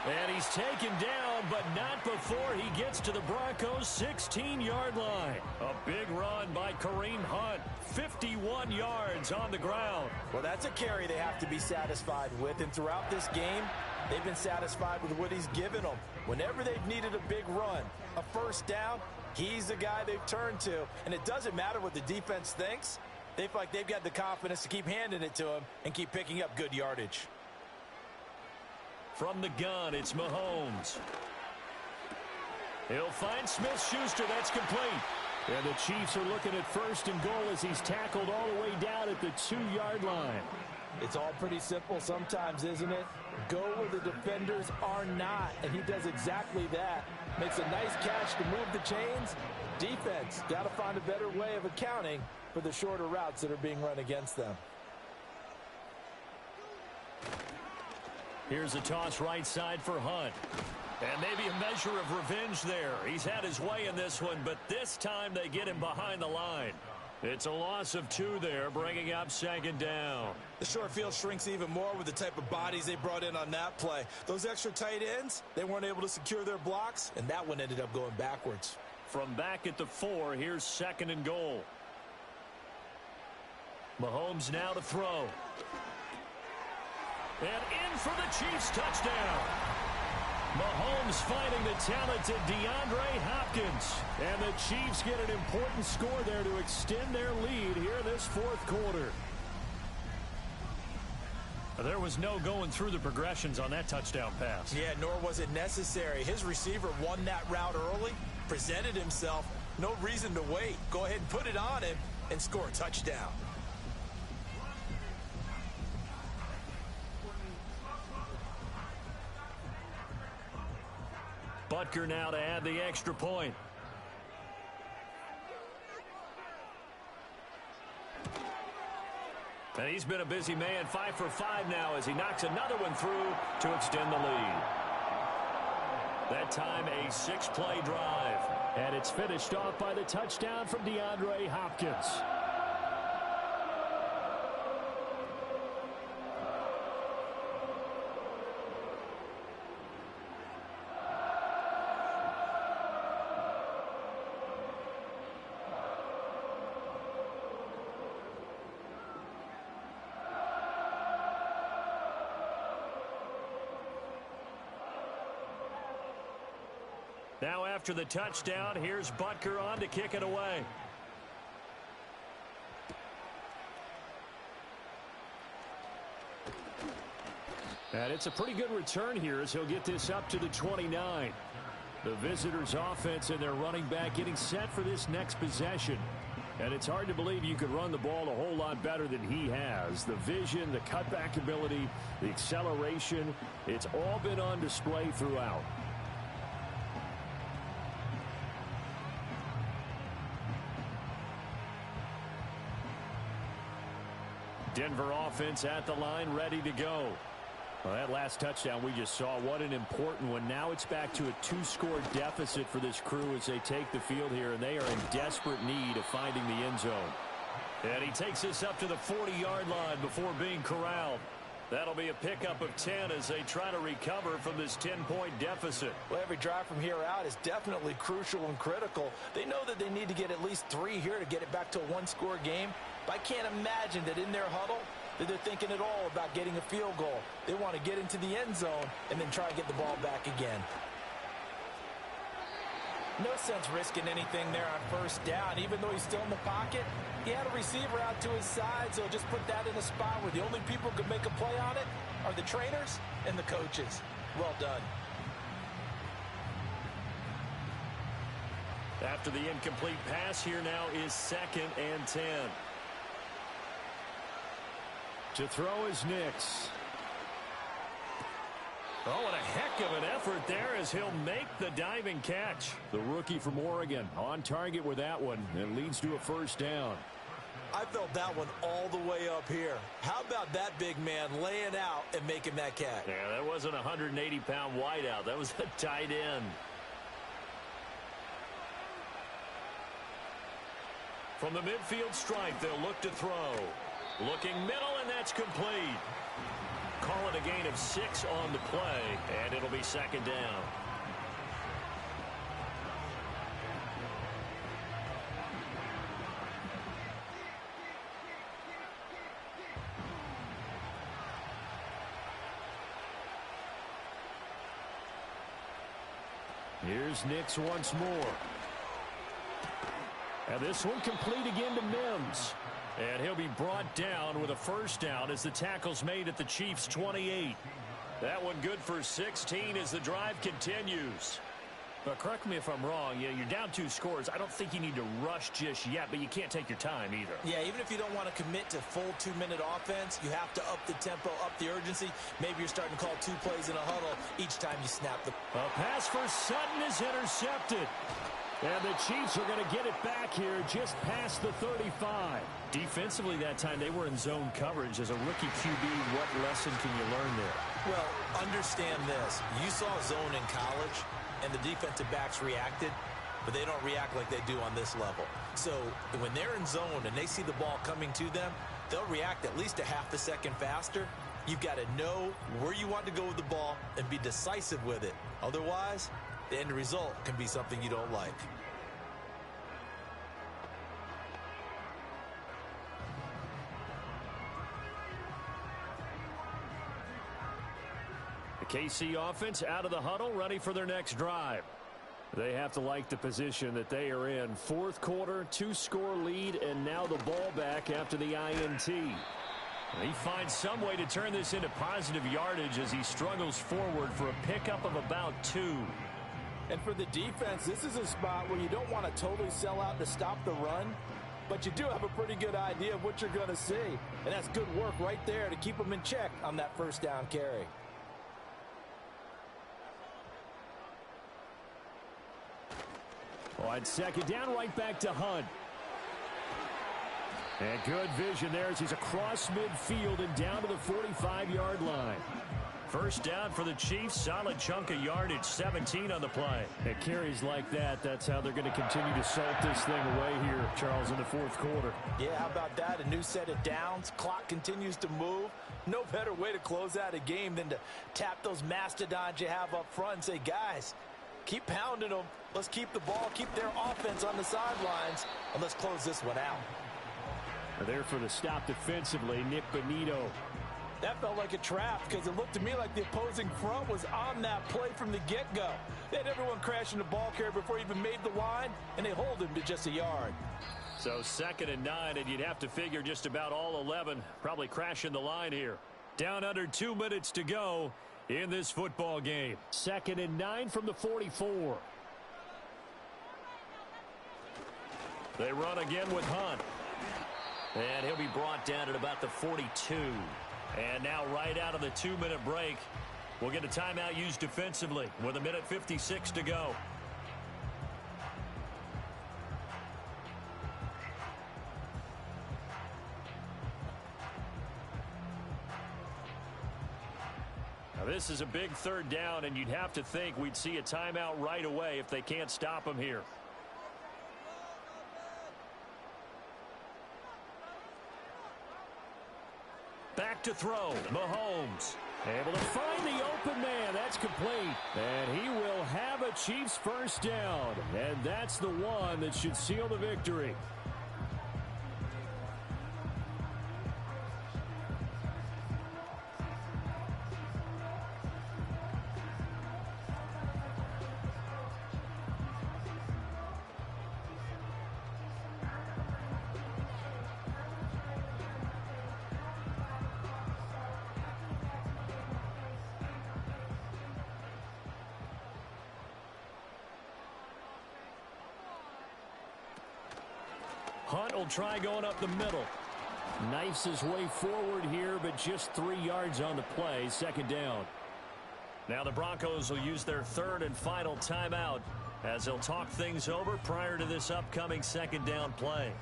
And he's taken down, but not before he gets to the Broncos' 16-yard line. A big run by Kareem Hunt. 51 yards on the ground. Well, that's a carry they have to be satisfied with. And throughout this game, they've been satisfied with what he's given them. Whenever they've needed a big run, a first down, he's the guy they've turned to. And it doesn't matter what the defense thinks. They feel like they've got the confidence to keep handing it to him and keep picking up good yardage. From the gun, it's Mahomes. He'll find Smith-Schuster. That's complete. And the Chiefs are looking at 1st and goal as he's tackled all the way down at the 2-yard line. It's all pretty simple sometimes, isn't it? Go where the defenders are not, and he does exactly that. Makes a nice catch to move the chains. Defense, got to find a better way of accounting for the shorter routes that are being run against them. Here's a toss right side for Hunt. And maybe a measure of revenge there. He's had his way in this one, but this time they get him behind the line. It's a loss of 2 there, bringing up 2nd down. The short field shrinks even more with the type of bodies they brought in on that play. Those extra tight ends, they weren't able to secure their blocks, and that one ended up going backwards. From back at the 4, here's 2nd and goal. Mahomes now to throw. And in for the Chiefs touchdown. Mahomes finding the talented DeAndre Hopkins. And the Chiefs get an important score there to extend their lead here this 4th quarter. There was no going through the progressions on that touchdown pass. Yeah, nor was it necessary. His receiver won that route early, presented himself. No reason to wait. Go ahead and put it on him and score a touchdown. Butker now to add the extra point. And he's been a busy man, 5 for 5 now as he knocks another one through to extend the lead. That time a 6-play drive. And it's finished off by the touchdown from DeAndre Hopkins. Now after the touchdown, here's Butker on to kick it away. And it's a pretty good return here as he'll get this up to the 29. The visitors' offense and their running back getting set for this next possession. And it's hard to believe you could run the ball a whole lot better than he has. The vision, the cutback ability, the acceleration, it's all been on display throughout. Denver offense at the line, ready to go. Well, that last touchdown we just saw, what an important one. Now it's back to a 2-score deficit for this crew as they take the field here, and they are in desperate need of finding the end zone. And he takes this up to the 40-yard line before being corralled. That'll be a pickup of 10 as they try to recover from this 10-point deficit. Well, every drive from here out is definitely crucial and critical. They know that they need to get at least 3 here to get it back to a 1-score game. But I can't imagine that in their huddle that they're thinking at all about getting a field goal. They want to get into the end zone and then try and get the ball back again. No sense risking anything there on 1st down. Even though he's still in the pocket, he had a receiver out to his side, so just put that in a spot where the only people who can make a play on it are the trainers and the coaches. Well done. After the incomplete pass, here now is 2nd and 10. To throw is Nix. Oh, and a heck of an effort there as he'll make the diving catch. The rookie from Oregon on target with that one and leads to a 1st down. I felt that one all the way up here. How about that big man laying out and making that catch? Yeah, that wasn't a 180-pound wideout. That was a tight end. From the midfield stripe, they'll look to throw. Looking middle, and that's complete. Call it a gain of 6 on the play, and it'll be 2nd down. Here's Nix once more. And this one complete again to Mims. And he'll be brought down with a 1st down as the tackle's made at the Chiefs' 28. That one good for 16 as the drive continues. But correct me if I'm wrong, you're down 2 scores. I don't think you need to rush just yet, but you can't take your time either. Yeah, even if you don't want to commit to full 2-minute offense, you have to up the tempo, up the urgency. Maybe you're starting to call 2 plays in a huddle each time you snap the... A pass for Sutton is intercepted. And the Chiefs are going to get it back here just past the 35. Defensively that time, they were in zone coverage. As a rookie QB, what lesson can you learn there? Well, understand this. You saw zone in college, and the defensive backs reacted, but they don't react like they do on this level. So when they're in zone and they see the ball coming to them, they'll react at least a half a second faster. You've got to know where you want to go with the ball and be decisive with it. Otherwise, the end result can be something you don't like. The KC offense out of the huddle, ready for their next drive. They have to like the position that they are in. Fourth quarter, 2-score lead, and now the ball back after the INT. He finds some way to turn this into positive yardage as he struggles forward for a pickup of about 2. And for the defense, this is a spot where you don't want to totally sell out to stop the run, but you do have a pretty good idea of what you're going to see. And that's good work right there to keep them in check on that first down carry. On second down, right back to Hunt. And good vision there as he's across midfield and down to the 45-yard line. First down for the Chiefs. Solid chunk of yardage, 17 on the play. At carries like that, that's how they're going to continue to salt this thing away here, Charles, in the fourth quarter. Yeah, how about that? A new set of downs. Clock continues to move. No better way to close out a game than to tap those mastodons you have up front and say, guys, keep pounding them. Let's keep the ball, keep their offense on the sidelines, and let's close this one out. There for the stop defensively, Nick Bonito. That felt like a trap because it looked to me like the opposing front was on that play from the get-go. They had everyone crashing the ball carrier before he even made the line, and they hold him to just a yard. So 2nd and 9, and you'd have to figure just about all 11 probably crashing the line here. Down under 2 minutes to go in this football game. 2nd and 9 from the 44. They run again with Hunt. And he'll be brought down at about the 42. And now right out of the 2-minute break, we'll get a timeout used defensively with 1:56 to go. Now this is a big 3rd down, and you'd have to think we'd see a timeout right away if they can't stop him here. Back to throw, Mahomes. Able to find the open man. That's complete. And he will have a Chiefs first down. And that's the one that should seal the victory. Hunt will try going up the middle. Knifes his way forward here, but just 3 yards on the play. 2nd down. Now the Broncos will use their 3rd and final timeout as they'll talk things over prior to this upcoming 2nd down play.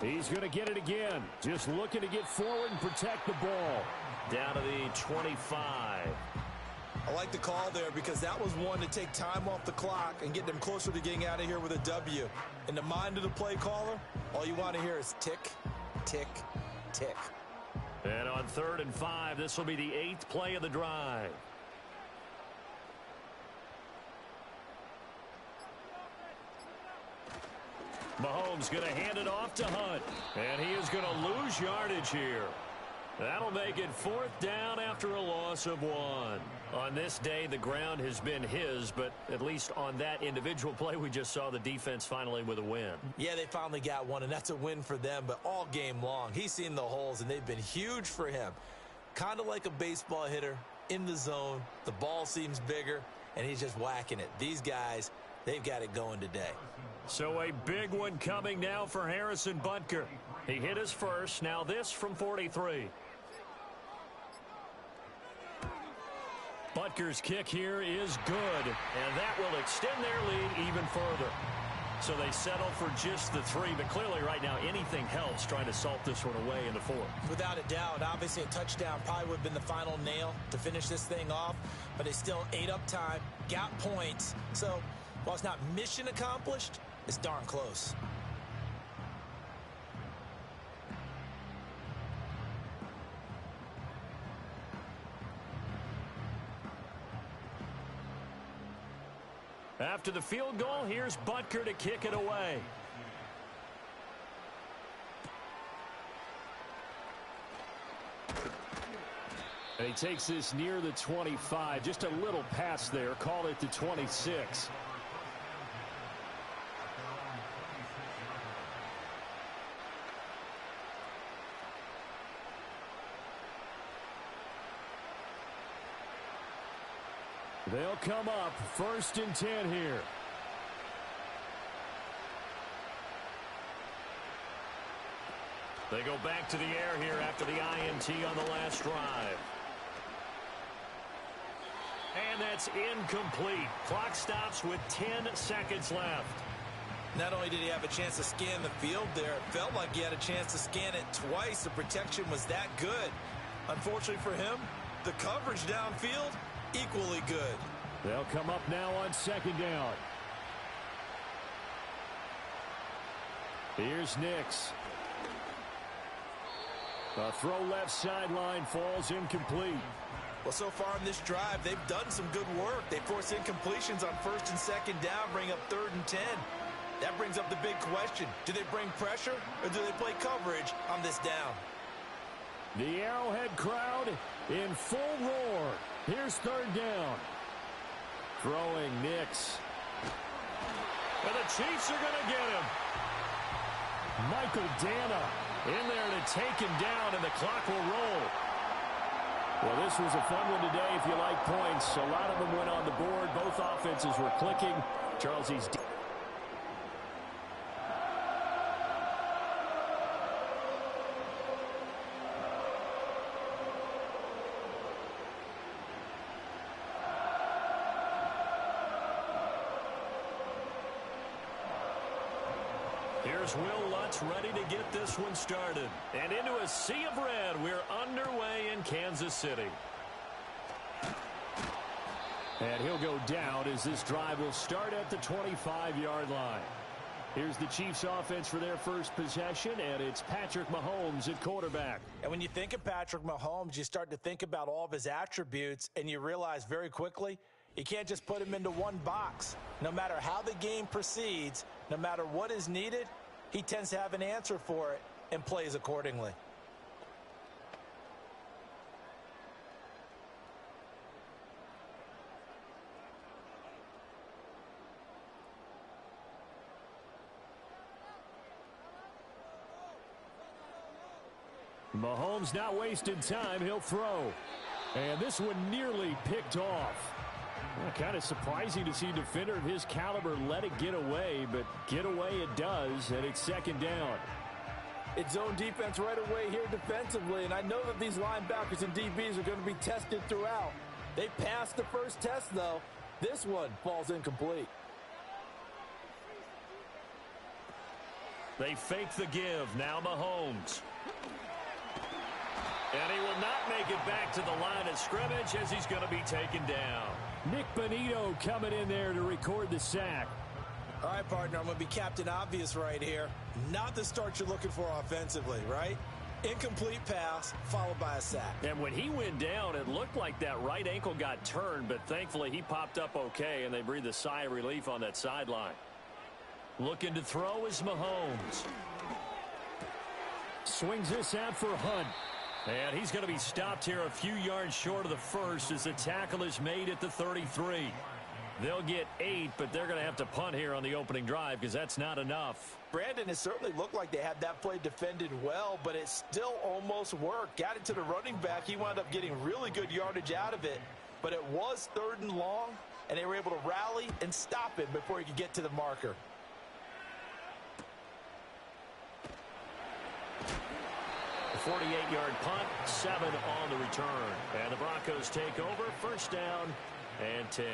He's going to get it again. Just looking to get forward and protect the ball. Down to the 25. I like the call there because that was one to take time off the clock and get them closer to getting out of here with a W. In the mind of the play caller, all you want to hear is tick, tick, tick. And on 3rd and 5, this will be the 8th play of the drive. Mahomes going to hand it off to Hunt. And he is going to lose yardage here. That'll make it 4th down after a loss of 1. On this day, the ground has been his, but at least on that individual play, we just saw the defense finally with a win. Yeah, they finally got one, and that's a win for them, but all game long, he's seen the holes, and they've been huge for him. Kind of like a baseball hitter in the zone. The ball seems bigger, and he's just whacking it. These guys, they've got it going today. So a big one coming now for Harrison Butker. He hit his first. Now this from 43. Butker's kick here is good, and that will extend their lead even further. So they settle for just the 3, but clearly right now anything helps trying to salt this one away into 4. Without a doubt, obviously a touchdown probably would have been the final nail to finish this thing off, but they still ate up time, got points. So while it's not mission accomplished, it's darn close. After the field goal, here's Butker to kick it away. And he takes this near the 25. Just a little pass there. Call it the 26. They'll come up 1st and 10 here. They go back to the air here after the INT on the last drive. And that's incomplete. Clock stops with 10 seconds left. Not only did he have a chance to scan the field there, it felt like he had a chance to scan it twice. The protection was that good. Unfortunately for him, the coverage downfield, equally good. They'll come up now on 2nd down. Here's Nix. A throw left sideline falls incomplete. Well, so far in this drive, they've done some good work. They force incompletions on 1st and 2nd down, bring up 3rd and 10. That brings up the big question. Do they bring pressure or do they play coverage on this down? The Arrowhead crowd in full roar. Here's 3rd down. Throwing Nix. And the Chiefs are going to get him. Michael Dana in there to take him down, and the clock will roll. Well, this was a fun one today if you like points. A lot of them went on the board. Both offenses were clicking. Charles East. Here's Will Lutz ready to get this one started. And into a sea of red, we're underway in Kansas City. And he'll go down as this drive will start at the 25-yard line. Here's the Chiefs offense for their first possession, and it's Patrick Mahomes at quarterback. And when you think of Patrick Mahomes, you start to think about all of his attributes, and you realize very quickly you can't just put him into one box. No matter how the game proceeds, no matter what is needed, he tends to have an answer for it and plays accordingly. Mahomes not wasting time. He'll throw. And this one nearly picked off. Well, kind of surprising to see a defender of his caliber let it get away, but get away it does, and it's 2nd down. It's zone defense right away here defensively, and I know that these linebackers and DBs are going to be tested throughout. They passed the first test, though. This one falls incomplete. They fake the give. Now Mahomes. And he will not make it back to the line of scrimmage as he's going to be taken down. Nick Bonito coming in there to record the sack. All right, partner, I'm going to be Captain Obvious right here. Not the start you're looking for offensively, right? Incomplete pass followed by a sack. And when he went down, it looked like that right ankle got turned, but thankfully he popped up okay, and they breathed a sigh of relief on that sideline. Looking to throw is Mahomes. Swings this out for Hunt. And he's going to be stopped here a few yards short of the first as the tackle is made at the 33. They'll get 8, but they're going to have to punt here on the opening drive because that's not enough. Brandon, it certainly looked like they had that play defended well, but it still almost worked. Got it to the running back. He wound up getting really good yardage out of it, but it was 3rd and long, and they were able to rally and stop him before he could get to the marker. 48-yard punt, 7 on the return. And the Broncos take over, first down and 10.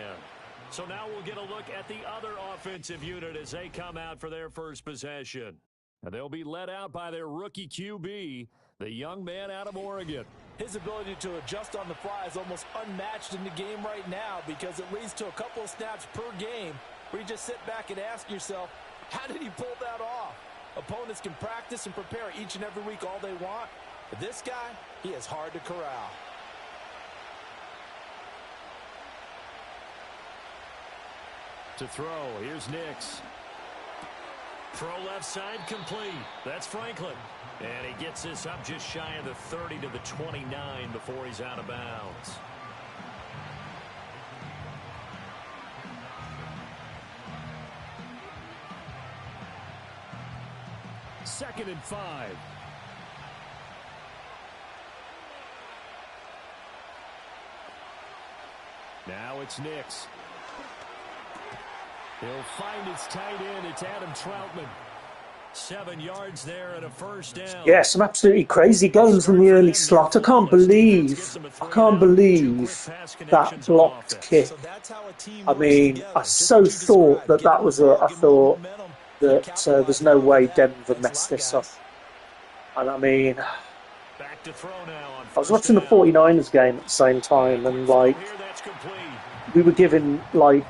So now we'll get a look at the other offensive unit as they come out for their first possession. And they'll be led out by their rookie QB, the young man out of Oregon. His ability to adjust on the fly is almost unmatched in the game right now because it leads to a couple of snaps per game where you just sit back and ask yourself, how did he pull that off? Opponents can practice and prepare each and every week all they want. But this guy, he is hard to corral. To throw, here's Nix. Throw left side complete. That's Franklin. And he gets this up just shy of the 30 to the 29 before he's out of bounds. Second and 5. Now it's Nix. He'll find his tight end. It's Adam Troutman. 7 yards there and a first down. Yeah, some absolutely crazy games in the early slot. I can't believe that blocked kick. I mean, I so thought that was I thought that there's no way Denver messed this up. And I mean, I was watching the 49ers game at the same time, and like, we were given like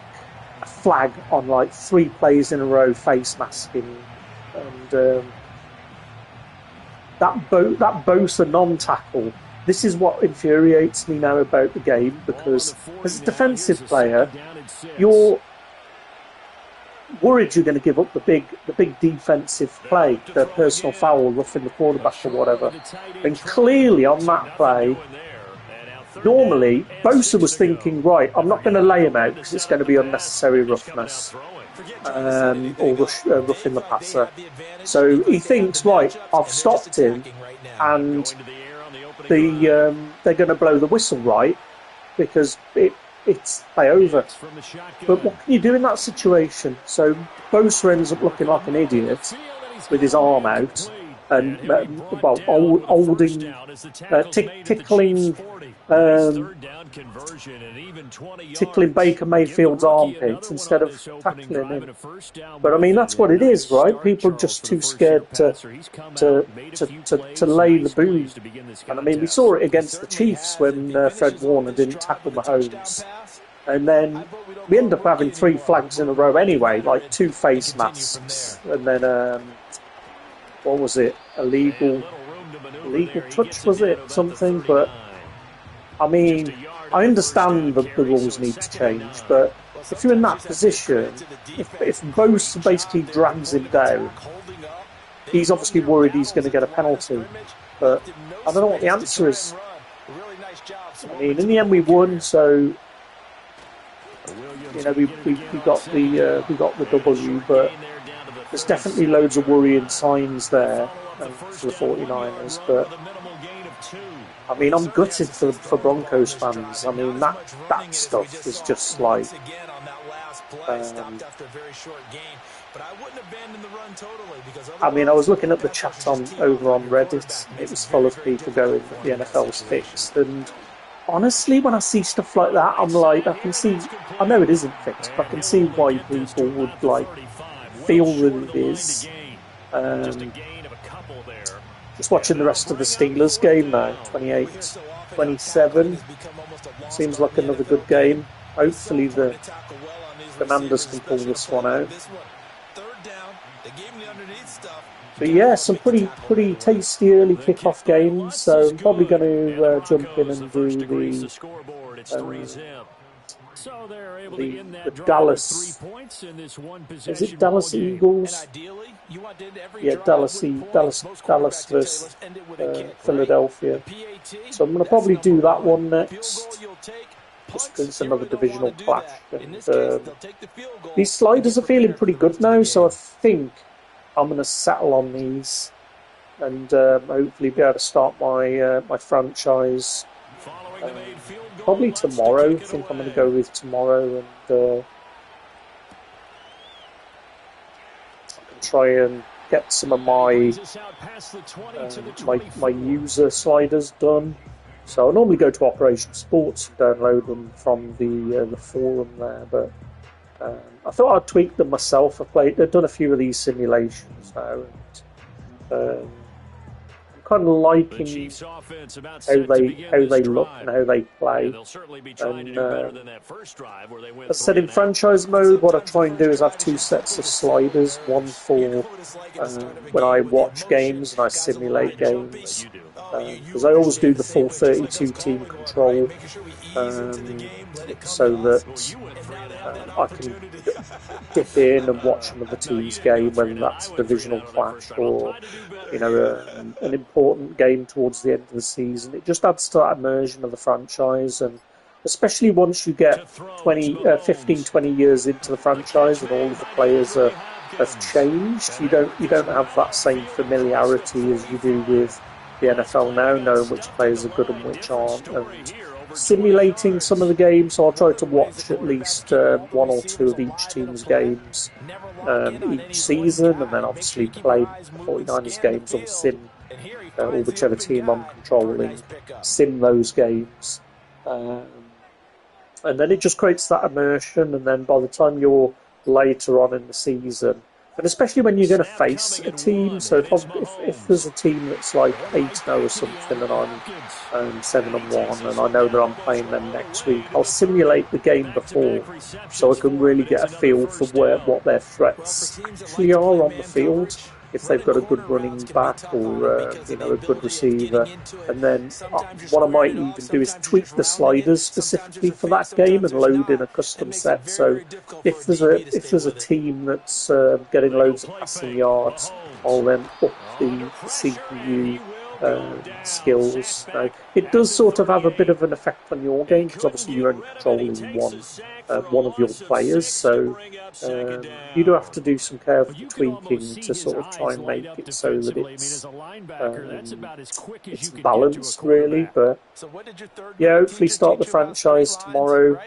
a flag on like 3 plays in a row, face masking. And that Bosa non-tackle, this is what infuriates me now about the game, because as a defensive player, you're worried you're going to give up the big defensive play, the personal foul, roughing the quarterback or whatever. And clearly on that play, normally Bosa was thinking, right, I'm not going to lay him out because it's going to be unnecessary roughness. Or roughing the passer. So he thinks, right, I've stopped him, and they're going to blow the whistle, right, because it's play over. But what can you do in that situation? So Bosa ends up looking like an idiot with his arm out and tickling Baker Mayfield's armpits instead of tackling him. But I mean, that's what it is, right? People are just too scared to lay the boom. And I mean, we saw it against the Chiefs when Fred Warner didn't tackle Mahomes. And then we end up having 3 flags in a row anyway, like 2 face masks, and then what was it? Illegal touch, was it? Something, but I mean, I understand that the rules need to change, but if you're in that position, if Bose basically drags him down, he's obviously worried he's going to get a penalty. But I don't know what the answer is. I mean, in the end, we won, so you know we got the W, but there's definitely loads of worrying signs there for the 49ers. But I mean, I'm gutted for Broncos fans. I mean, that stuff is just like. I mean, I was looking at the chat over on Reddit. It was full of people going that the NFL's fixed, and honestly, when I see stuff like that, I'm like, I know it isn't fixed, but I can see why people would like feel that it is. Just watching the rest of the Steelers game now, 28-27. Seems like another good game. Hopefully the Commanders can pull this one out. But yeah, some pretty tasty early kickoff games. So I'm probably going to jump in and do the Dallas. Is it Dallas Eagles? Yeah, Dallas versus Philadelphia. So I'm going to probably do that one next. Just because it's another divisional clash. And, these sliders are feeling pretty good now, so I think I'm going to settle on these and hopefully be able to start my franchise probably tomorrow. I think I'm going to go with tomorrow, and I can try and get some of my my user sliders done. So I normally go to Operation Sports and download them from the forum there, but I thought I'd tweak them myself. I've done a few of these simulations now, and I'm kind of liking how they look and how they play. And as I said, in franchise mode, what I try and do is have two sets of sliders, one for when I watch games and I simulate games, because I always do the full 32 team control, so that I can dip in and watch another team's game, whether that's a divisional clash or an important game towards the end of the season. It just adds to that immersion of the franchise, and especially once you get 15, 20 years into the franchise and all of the players have changed, you don't have that same familiarity as you do with the NFL now, knowing which players are good and which aren't, and simulating some of the games. So I'll try to watch at least one or two of each team's games each season, and then obviously play 49ers games on sim, or whichever team I'm controlling, sim those games. And then it just creates that immersion, and then by the time you're later on in the season, and especially when you're going to face a team, so if there's a team that's like 8-0 or something and I'm 7-1 and I know that I'm playing them next week, I'll simulate the game before so I can really get a feel for what their threats actually are on the field. If they've got a good running back or a good receiver, and then what I might even do is tweak the sliders specifically for that game and load in a custom set. So if there's a team that's getting loads of passing yards, I'll then up the CPU skills. It does sort of have a bit of an effect on your game because obviously you're only controlling one of your players, so you do have to do some careful tweaking to sort of try and make it so that it's balanced, really. But yeah, hopefully start the franchise tomorrow.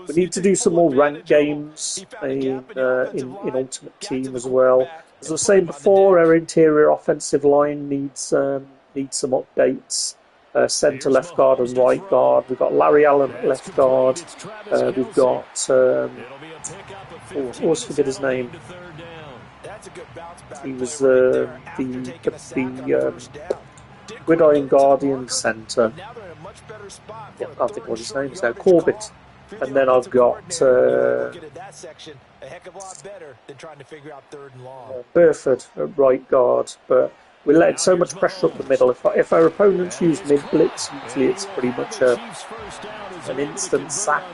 We need to do some more ranked games in Ultimate Team as well. As I was saying before, our interior offensive line needs some updates. Centre, left guard and right guard. We've got Larry Allen at left guard. We've got... I always forget his name. He was the Gridiron Guardian centre. Yeah, I can't think what his name is now. Corbett. And then I've got Burford at right guard, but we're letting so much pressure up the middle. If our opponents use mid-blitz, usually it's pretty much an instant sack.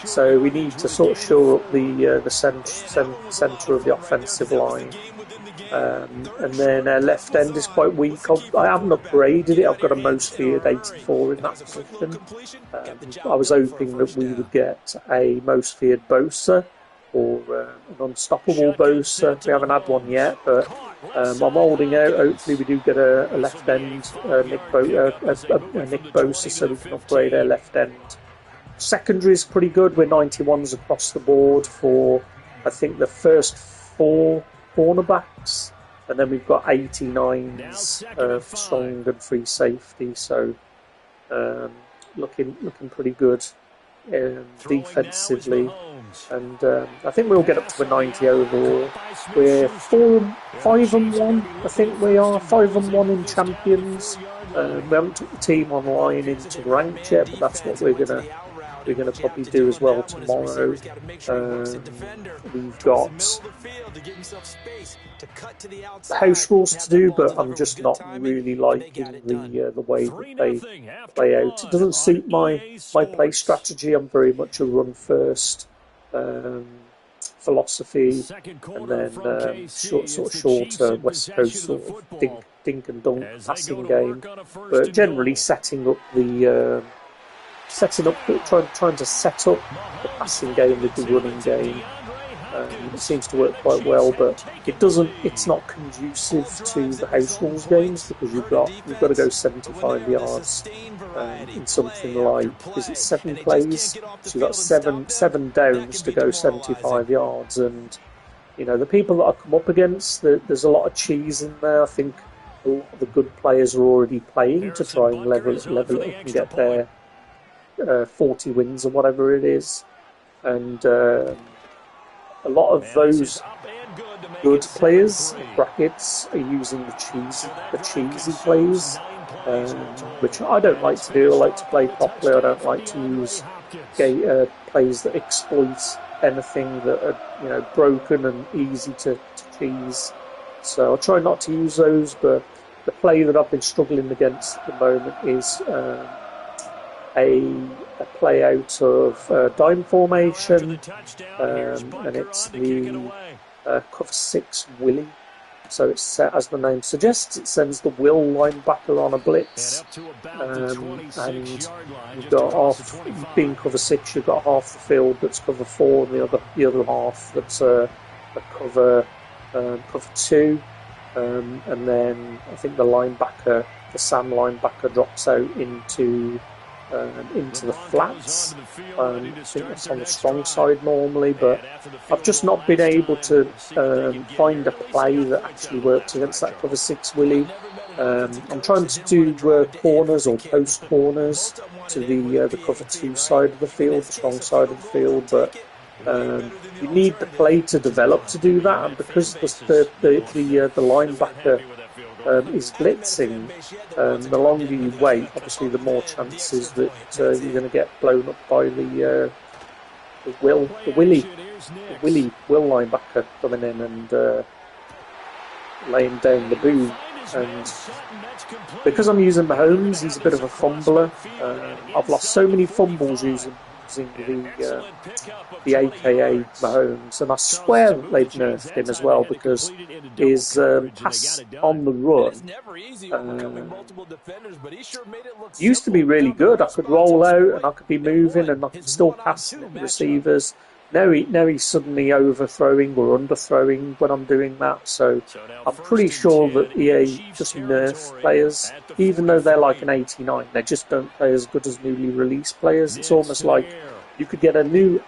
So we need to sort of shore up the centre of the offensive line. And then our left end is quite weak. I haven't upgraded it. I've got a most feared 84 in that position. I was hoping that we would get a most feared Bosa or an unstoppable Bosa. We haven't had one yet, but I'm holding out. Hopefully we do get a left end Nick Bosa, so we can upgrade our left end. Secondary is pretty good. We're 91s across the board for, I think, the first 4 cornerbacks, and then we've got 89s for strong and free safety, so looking pretty good defensively, and I think we'll get up to a 90 overall. We're 5-1, I think we are 5-1 in champions. We haven't took the team online into ranked yet, but that's what we're gonna probably do as well tomorrow. We've got house rules to do, but I'm just not really liking the way that they play out. It doesn't suit my play strategy. I'm very much a run first philosophy, and then shorter West Coast sort of dink and dunk passing game, but generally trying to set up the passing game with the running game. It seems to work quite well, but it's not conducive to the house rules games because you've got to go 75 yards in something like, is it 7 plays? So you've got seven downs to go 75 yards, and the people that I come up against, there's a lot of cheese in there. I think a lot of the good players are already playing to try and level it up and get their 40 wins or whatever it is. And a lot of those good players, in brackets, are using the cheesy plays, which I don't like to do. I like to play properly. I don't like to use plays that exploit anything that are broken and easy to cheese. So I'll try not to use those, but the play that I've been struggling against at the moment is a play out of dime formation, and it's the cover 6 Willie. So it's set, as the name suggests, it sends the will linebacker on a blitz, and you've got half being cover 6. You've got half the field that's cover 4, and the other half that's a cover 2, and then I think the Sam linebacker drops out into the flats. I think that's on the strong side normally, but I've just not been able to find a play that actually works against that cover 6 Willie. I'm trying to do corners or post corners to the cover 2 side of the field, the strong side of the field, but you need the play to develop to do that, and because the linebacker is blitzing, the longer you wait, obviously the more chances that you're going to get blown up by the Will linebacker coming in and laying down the boom. And because I'm using Mahomes, he's a bit of a fumbler. I've lost so many fumbles using the AKA Mahomes, and I swear they've nerfed him as well, because his pass on the run used to be really good. I could roll out and I could be moving and I could still pass the receivers. Now he's suddenly overthrowing or underthrowing when I'm doing that. So I'm pretty sure that EA just nerf players, even though they're like an 89. They just don't play as good as newly released players. It's almost like you could get a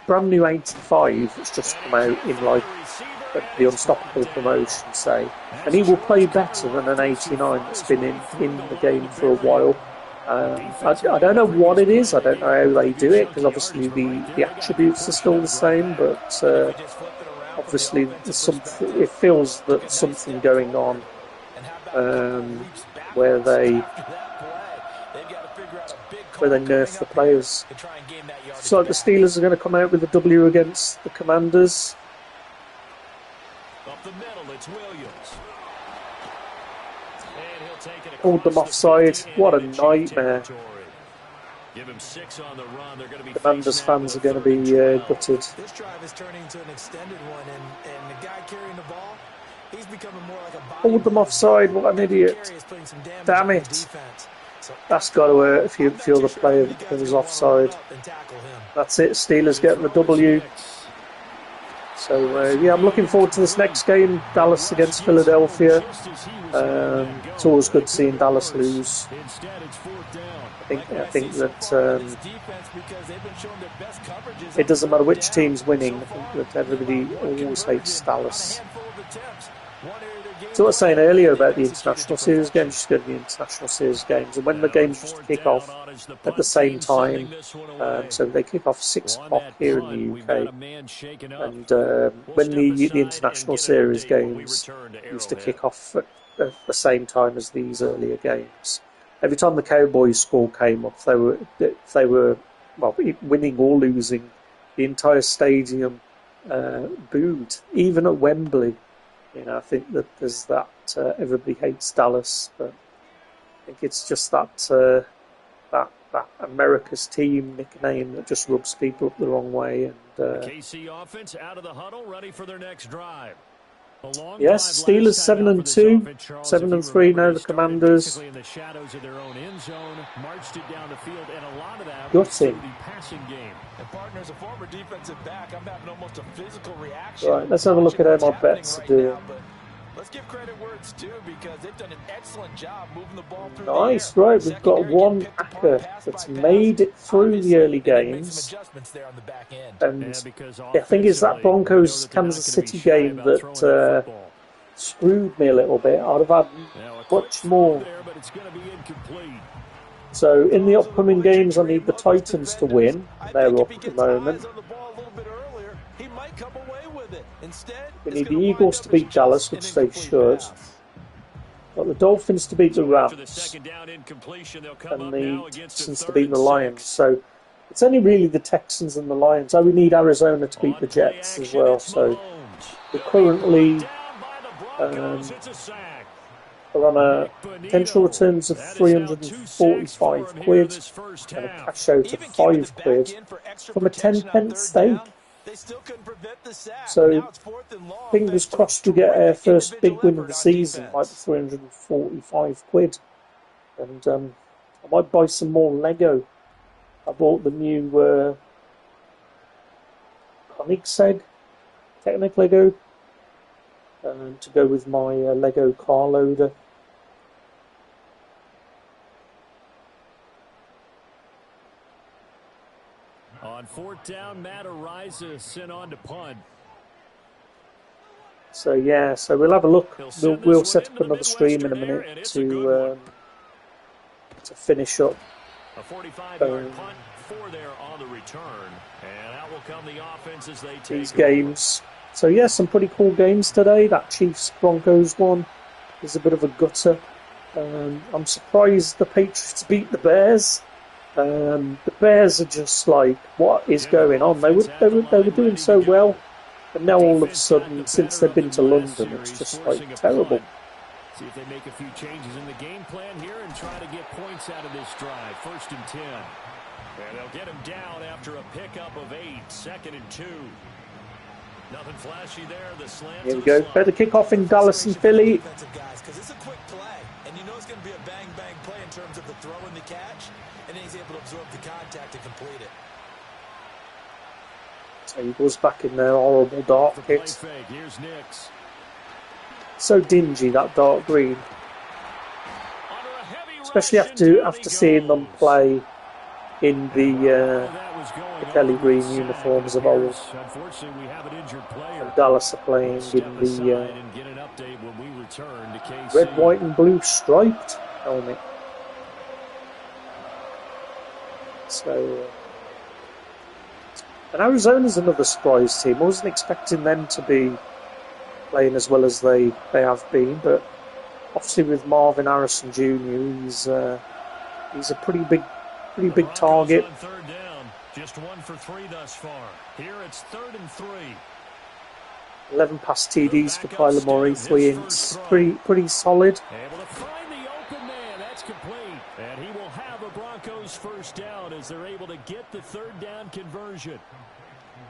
brand new 85 that's just come out in like the Unstoppable promotion, say, and he will play better than an 89 that's been in the game for a while. I don't know what it is. I don't know how they do it, because obviously the attributes are still the same, but obviously it feels that something going on where they nerf the players. Looks like the Steelers are going to come out with a W against the Commanders. Up the middle, it's Williams. Pulled them offside. What a nightmare. Give him 6 on the run. They're going to be Commanders fans are going to be gutted. This drive is turning into an extended one, and the guy carrying the ball, he's becoming more like a body. Pulled them offside. What an idiot. Damn it. That's got to hurt if you feel the player that was offside. That's it. Steelers getting the W. So, I'm looking forward to this next game, Dallas against Philadelphia. It's always good seeing Dallas lose. I think that it doesn't matter which team's winning. I think that everybody always hates Dallas. So what I was saying earlier about the International Series games, you just go to the International Series games, and when the games just kick off at the same time, so they kick off 6 o'clock here in the UK, and when the International Series games used to kick off at the same time as these earlier games, every time the Cowboys score came up, they were winning or losing, the entire stadium booed, even at Wembley. I think that there's that everybody hates Dallas, but I think it's just that America's team nickname that just rubs people up the wrong way. And KC offense out of the huddle, ready for their next drive. Yes, Steelers 7-2, 7-3 now. The Commanders. Gutting. Right, let's have a look at how my bets are doing. Let's give credit where it's due because they've done an excellent job moving the ball through Nice, the air. right, we've got one hacker that's made it through the early games. And I think it's that Broncos Kansas City game that screwed me a little bit. I'd have had much more. So in the upcoming games, I need the Titans to win. They're up at the moment. We need the Eagles to beat Dallas, which they should. Got the Dolphins to beat the Rams. And the Texans to beat the Lions. So it's only really the Texans and the Lions. Oh, we need Arizona to beat the Jets as well. So we're currently we're on a potential returns of 345 quid and a cash out of 5 quid from a 10-pence stake. So fingers crossed we get our first big win of the season, like the 345 quid. And I might buy some more Lego. I bought the new Koenigsegg Technic Lego to go with my Lego car loader. On fourth down, Matt Ariza sent on to punt. So yeah, so we'll have a look. We'll set up another stream in a minute to finish up. A 45-yard punt, 4 there on the return, and out will come the offense as they take these games. So yeah, some pretty cool games today. That Chiefs Broncos one is a bit of a gutter. I'm surprised the Patriots beat the Bears. The Bears are just like, what is going on? They were doing so well, and now all of a sudden, since they've been to London, it's just like terrible. See if they make a few changes in the game plan here and try to get points out of this drive. 1st and 10. And they'll get him down after a pickup of 8. 2nd and 2. Nothing flashy there. The slant. Here we go. Better kick off in Dallas and Philly. Because it's a quick play, and you know it's going to be a bang-bang play in terms of the throw and the catch, and then he's able to absorb the contact to complete it. So he goes back in there, horrible dart hit. Here's Nix. So dingy, that dark green. Especially after seeing them play in the Kelly green uniforms of old. And Dallas are playing in the red, white and blue striped helmet. So, and Arizona's another surprise team. I wasn't expecting them to be playing as well as they have been, but obviously with Marvin Harrison Jr., he's a pretty big target. On third down, just 1 for 3 thus far. Here it's 3rd and 3. 11 pass TDs for Kyler Murray, 3 ints, pretty solid. Able to find the open man, that's complete, and he will have a Broncos first down as they're able to get the 3rd down conversion.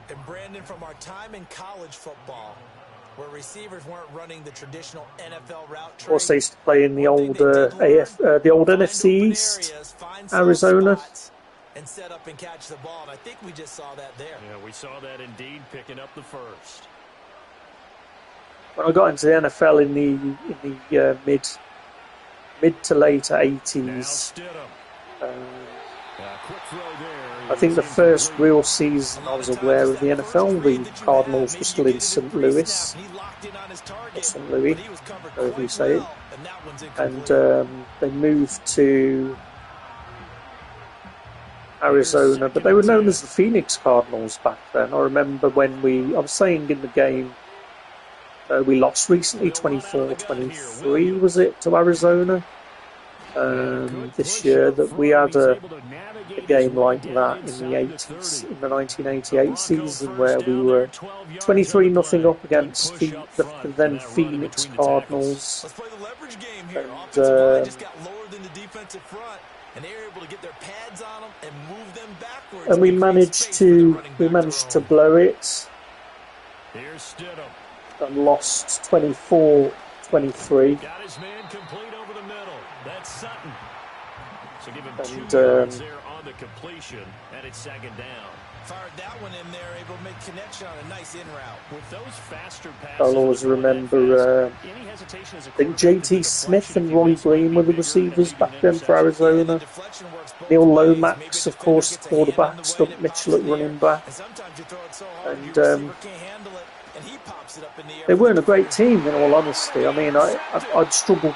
And Brandon, from our time in college football, where receivers weren't running the traditional NFL route tree. Of course, they used to play in the old the old NFC East, Arizona. And set up and catch the ball. And I think we just saw that there. Yeah, we saw that indeed, picking up the first. When I got into the NFL in the mid to later 80s, I think the first real season I was aware of the NFL, the Cardinals were still in St. Louis, or St. Louis, however you say it, and they moved to Arizona, but they were known as the Phoenix Cardinals back then. I remember when I was saying in the game, we lost recently, 24-23, was it, to Arizona? This year, that we had a game like that in the 80s, in the 1988 season, where we were 23-0 up against the then Phoenix Cardinals. And we managed to blow it and lost 24-23. Got his man complete over the middle. That's Sutton. So give him 2 And yards there on the completion, and it's 2nd down. Fired that one in there, able to make connection on a nice in route. With those faster passes, I'll always remember, I think JT Smith and Ronnie Green were the receivers back then for Arizona. Neil Lomax, of course, the quarterback, Stump Mitchell at running back. And they weren't a great team, in all honesty. I mean, I'd struggle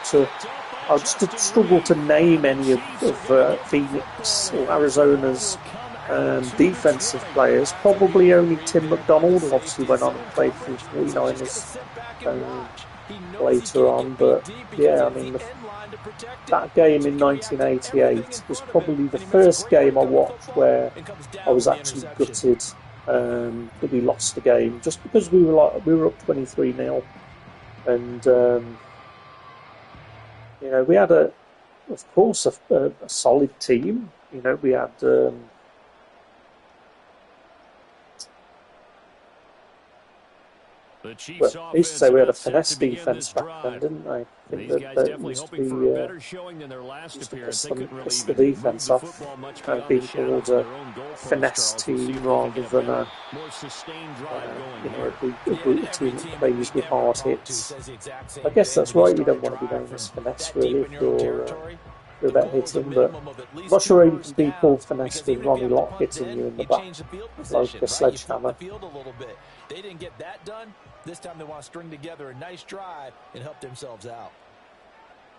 to name any of Phoenix or Arizona's defensive players. Probably only Tim McDonald, who obviously went on and played for the 49ers later on. But yeah, I mean, that game in 1988 was probably the first game I watched where I was actually gutted that we lost the game, just because we were up 23-0, and you know, we had of course a solid team. You know, we had well, they used to say we had a finesse defense back then, didn't they? I think that used to be piss the defense off, being called a finesse team rather than a brutal team that plays with hard hits. I guess that's right. You don't want to be known as finesse really if you're about hitting, but I'm not sure you can be called finesse with Ronnie Lott hitting you in the back like a sledgehammer. They didn't get that done. This time they want to string together a nice drive and help themselves out.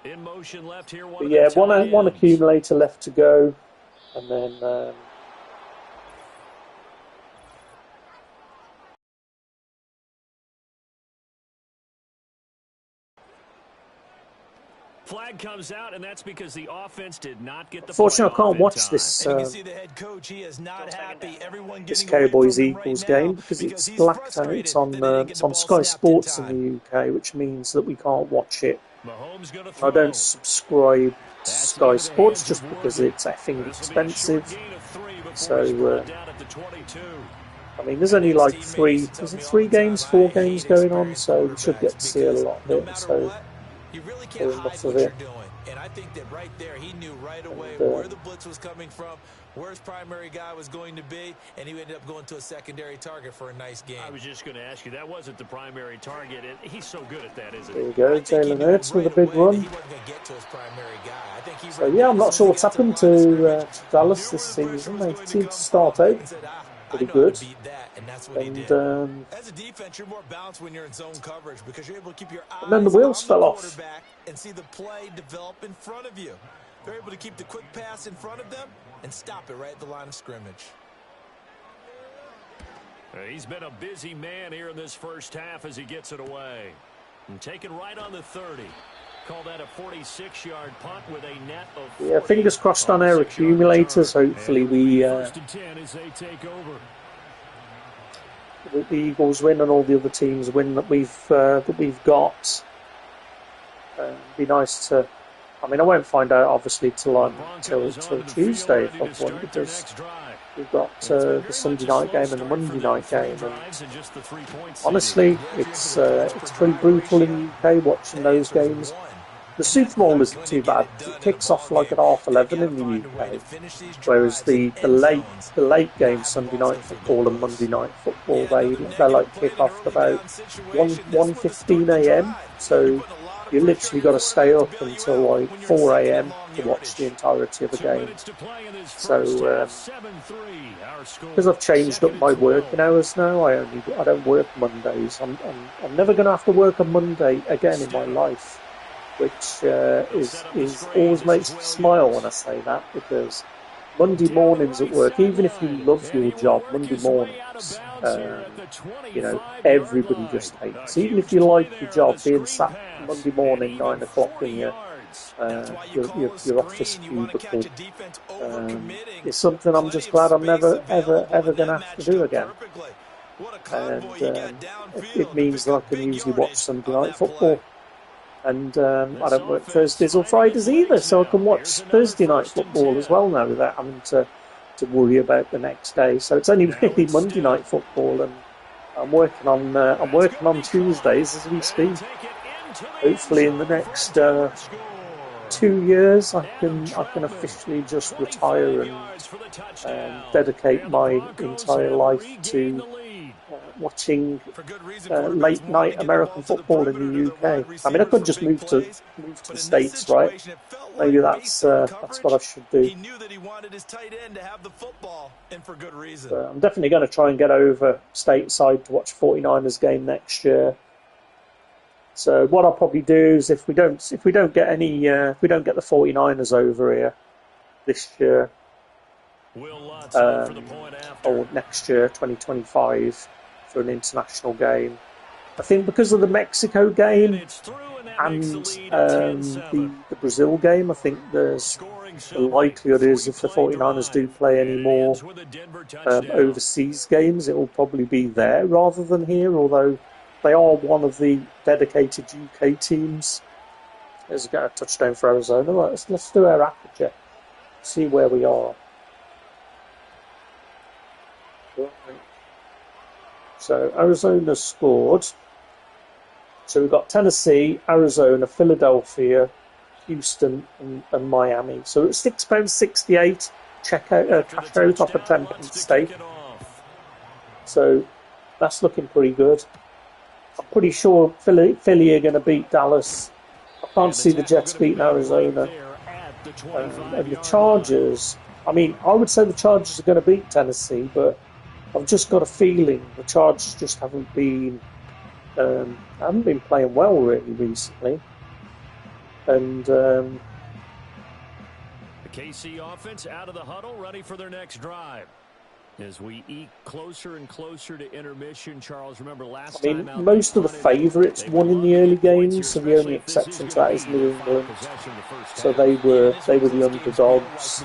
In motion left here. One accumulator left to go, and then flag comes out, and that's because the offense did not get the unfortunately, I can't watch this this Cowboys-Eagles game because it's blacked out. It's on Sky Sports in the UK, which means that we can't watch it. I don't subscribe to Sky Sports just because it's effing expensive. So, I mean, there's only like 4 games going on, so we should get to see a lot of it. So. You really can't hide what you're doing. And I think that right there, he knew right away where the blitz was coming from, where his primary guy was going to be, and he ended up going to a secondary target for a nice game. I was just going to ask you, that wasn't the primary target. He's so good at that, isn't he? There you go, Jalen Hurts with a big run. He wasn't going to get to his primary guy. I think he so yeah, I'm not sure what's happened to Dallas this season. They seem to start out pretty good. And as a defense, you're more balanced when you're in zone coverage because you're able to keep your eyes and then the wheels fell off and see the play develop in front of you. They're able to keep the quick pass in front of them and stop it right at the line of scrimmage. He's been a busy man here in this first half as he gets it away. And taken right on the 30. Call that a 46-yard punt with a net of 40. Yeah, fingers crossed on our accumulators. Hopefully the Eagles win and all the other teams win that we've got. It'd be nice to. I mean, I won't find out obviously till Tuesday if I've won, because we've got the Sunday night game and the Monday night game. And honestly, it's pretty brutal in the UK watching those games. The Super Bowl isn't too bad. It kicks off like at 11:30 in the UK, whereas the late game, Sunday night football and Monday night football, they like kick off at about 1:15 a.m. So you literally got to stay up until like 4 a.m. to watch the entirety of the game. So because I've changed up my working hours now, I don't work Mondays. I'm never going to have to work a Monday again in my life, which is always makes me smile when I say that, because Monday mornings at work, even if you love your job, Monday mornings, everybody just hates. Even if you like your job, being sat Monday morning 9 o'clock in your office cubicle is something I'm just glad I'm never ever going to have to do again. And it means that I can usually watch Sunday night football. And I don't work Thursdays or Fridays either, so I can watch Thursday night football as well now without having to worry about the next day. So it's only really Monday night football, and I'm working on Tuesdays as we speak. Hopefully, in the next 2 years, I can officially just retire and dedicate my entire life to watching late night American football in the UK. I mean, I could just move to the States, right? Maybe that's what I should do. He knew that he wanted his tight end to have the football, and for good reason. I'm definitely going to try and get over stateside to watch 49ers game next year. So what I'll probably do is if we don't get the 49ers over here this year, or next year, 2025, for an international game, I think because of the Mexico game and the Brazil game, I think the likelihood is if the 49ers do play any more overseas games, it will probably be there rather than here, although they are one of the dedicated UK teams. There's a touchdown for Arizona. Let's do our aperture, see where we are. Right. So Arizona scored. So we've got Tennessee, Arizona, Philadelphia, Houston, and Miami. So it's £6.68 cash out off a 10-pence stake. So that's looking pretty good. I'm pretty sure Philly are going to beat Dallas. I can't see the Jets beating Arizona. And the Chargers, I mean, I would say the Chargers are going to beat Tennessee, but I've just got a feeling the Chargers just haven't been playing well really recently. And the KC offense out of the huddle, ready for their next drive. As we eke closer and closer to intermission, Charles, remember last time out, most of the favourites won in the early games, and the only exception to that is New England. So they were the underdogs.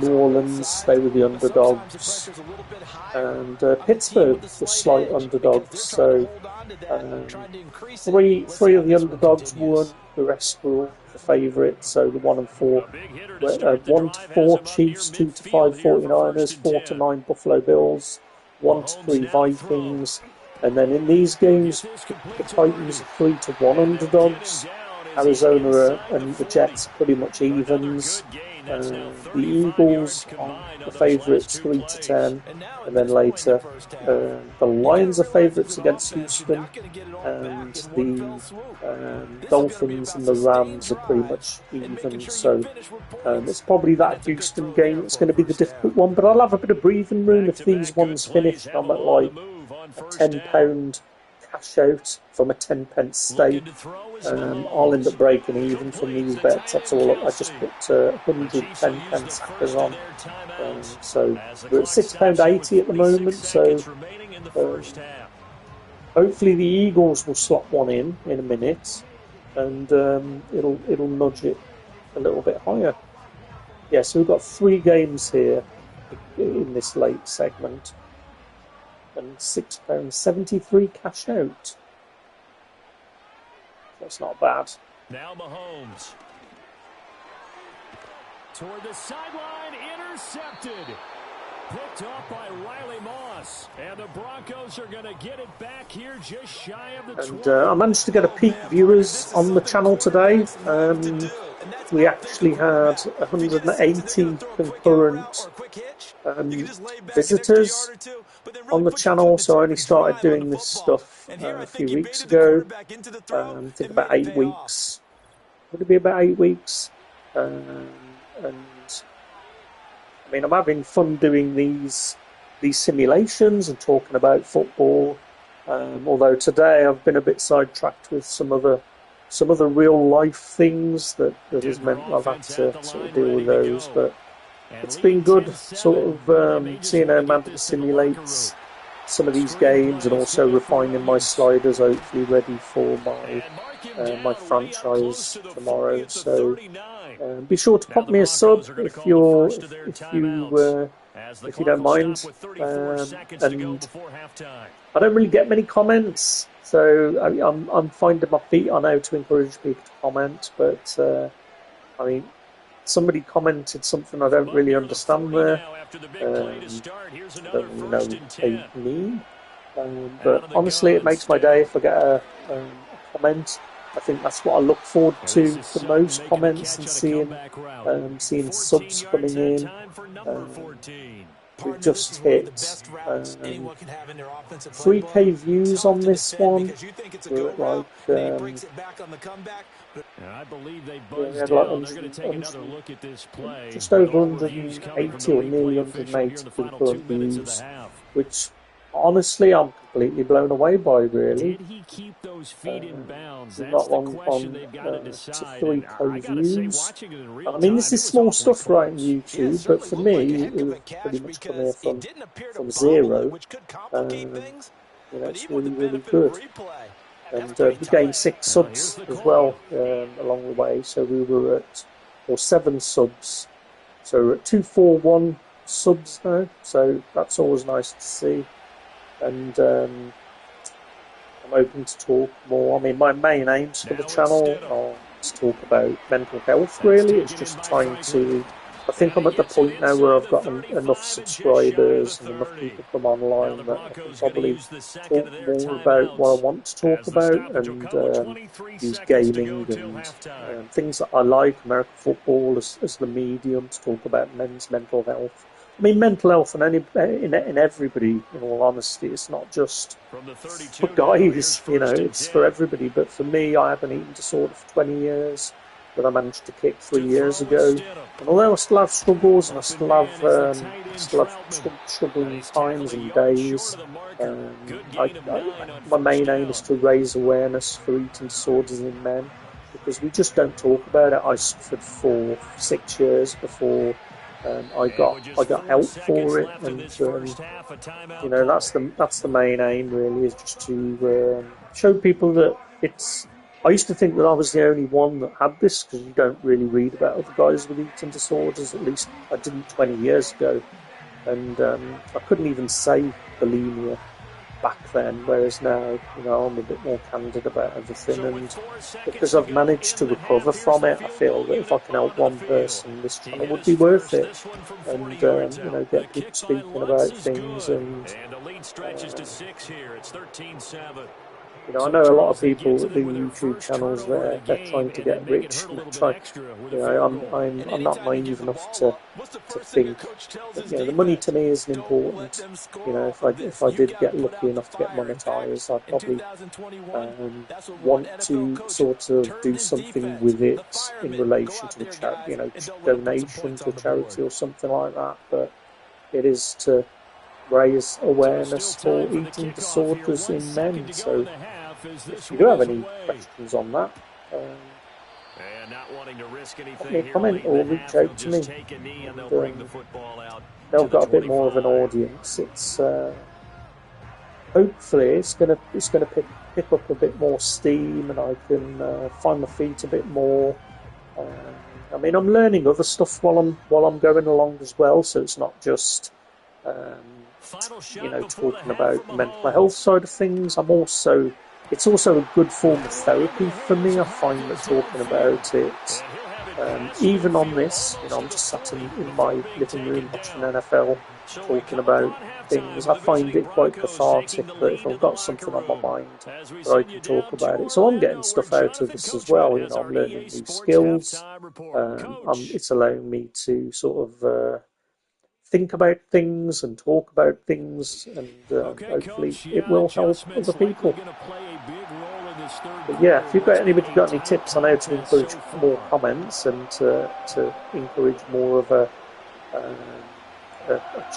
New Orleans, they were the underdogs, and Pittsburgh were slight underdogs. So three of the underdogs won. The rest were all the favourites. So the 1-4, 1-4 Chiefs, 2-5 49ers, 4-9 Buffalo Bills, 1-3 Vikings, and then in these games the Titans are 3-1 underdogs. Arizona and the Jets pretty much evens. The Eagles are the favourites 3-10, and then later the Lions are favourites against Houston, and the Dolphins and the Rams are pretty much even. So it's probably that Houston game that's going to be the difficult one, but I'll have a bit of breathing room if these ones finish. I'm at like a £10 cash out from a 10-pence stake. I'll end up breaking even from these bets. That's all. I just put 110 pence hackers on. So we're at £6.80 at the moment. So hopefully the Eagles will slot one in a minute, and it'll nudge it a little bit higher. Yeah, so we've got 3 games here in this late segment, and £6.73 cash out. That's not bad. Now Mahomes. Toward the sideline, intercepted. Picked up by Riley Moss. And the Broncos are going to get it back here just shy of the 20. And I managed to get a peak viewers on the channel today. We actually had 180 concurrent visitors on the channel, so I only started doing this stuff a few weeks ago. I think about 8 weeks. Would it be about 8 weeks? And I mean, I'm having fun doing these simulations and talking about football. Although today I've been a bit sidetracked with some other real life things that has meant I've had to sort of deal with those. But it's been good, sort of seeing how Madden simulates some of these games, and also refining my sliders, hopefully ready for my franchise tomorrow. So be sure to pop me a sub if you don't mind. And I don't really get many comments, so I'm finding my feet on how to encourage people to comment. But I mean, somebody commented something I don't really understand there. Don't really know what they mean. But honestly, it makes my day if I get a comment. I think that's what I look forward to the most, comments and seeing subs coming in. We've just hit 3K views on this one. We're at like I believe they we had like just over 180 or nearly 180 concurrent views, which honestly I'm completely blown away by, really. Did he keep those feet in bounds? That's the question they've got to decide. 3K views. I mean, this is small stuff right on YouTube, but for me, it was pretty much come here from zero. It's really, really good. And we gained 6 subs as well along the way, so we were at 7 subs. So we're at 241 subs now, so that's always nice to see. And I'm open to talk more. I mean, my main aims for the channel are to talk about mental health, really. It's just trying to... I think I'm at the point now where I've got enough subscribers and enough people come online that I can probably talk more about what I want to talk about and use gaming and things that I like, American football as the medium to talk about men's mental health. I mean, mental health in everybody, in all honesty. It's not just for guys, it's for everybody. But for me, I have an eating disorder for 20 years that I managed to kick 3 years ago. And although I still have struggles and I still have struggling times and days, my main aim is to raise awareness for eating disorders in men, because we just don't talk about it. I suffered for 6 years before I got help for it, and that's the main aim, really, is just to show people that it's. I used to think that I was the only one that had this, because you don't really read about other guys with eating disorders. At least I didn't 20 years ago, and I couldn't even say bulimia back then, whereas now, I'm a bit more candid about everything, and because I've managed to recover from it, I feel that if I can help one person, this channel would be worth it, and get people speaking about things, and I know a lot of people that do YouTube channels they're trying to get rich. I'm not naive enough to think that, the money to me isn't important. If I did get lucky enough to get monetized, I'd probably want to sort of do something with it in relation to donation to a charity or something like that. But it is to raise awareness for eating disorders in men. So if you do have any questions on that, let me comment or reach out to me. They've got a bit more of an audience. It's hopefully it's gonna pick up a bit more steam, and I can find my feet a bit more. I mean, I'm learning other stuff while I'm going along as well, so it's not just talking about the mental health side of things. It's also a good form of therapy for me. I find that talking about it, even on this, I'm just sat in my living room watching NFL, talking about things. I find it quite cathartic that if I've got something on my mind, that I can talk about it. So I'm getting stuff out of this as well. I'm learning new skills. It's allowing me to sort of think about things and talk about things, and hopefully it will help other people. But yeah, if you've got anybody got any tips on how to encourage more comments and to encourage more of a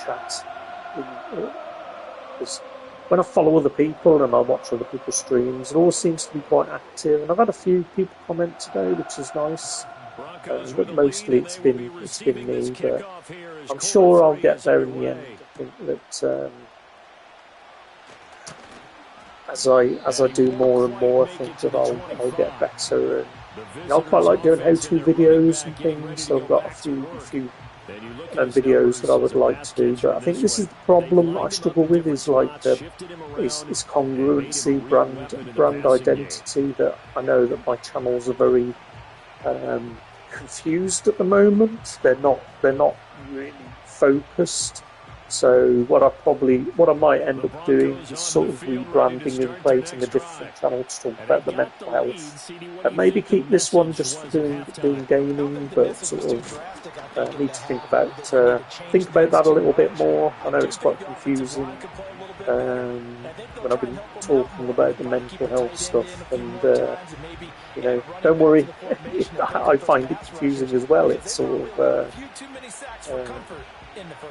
chat, because when I follow other people and I watch other people's streams, it all seems to be quite active, and I've had a few people comment today, which is nice. But mostly it's been me, but I'm sure I'll get there in the end. I think that as I do more and more, I think that I'll get better. And I quite like doing how-to videos and things, so I've got a few videos that I would like to do. But I think this is the problem I struggle with, is is congruency, brand identity. That I know that my channels are very confused at the moment. They're not really focused. So what I might end up doing is sort of rebranding and creating a different channel to talk about the mental health. And maybe keep this one just for doing gaming, but sort of need to think about that a little bit more. I know it's quite confusing when I've been talking about the mental health stuff, and don't worry, I find it confusing as well. It's sort of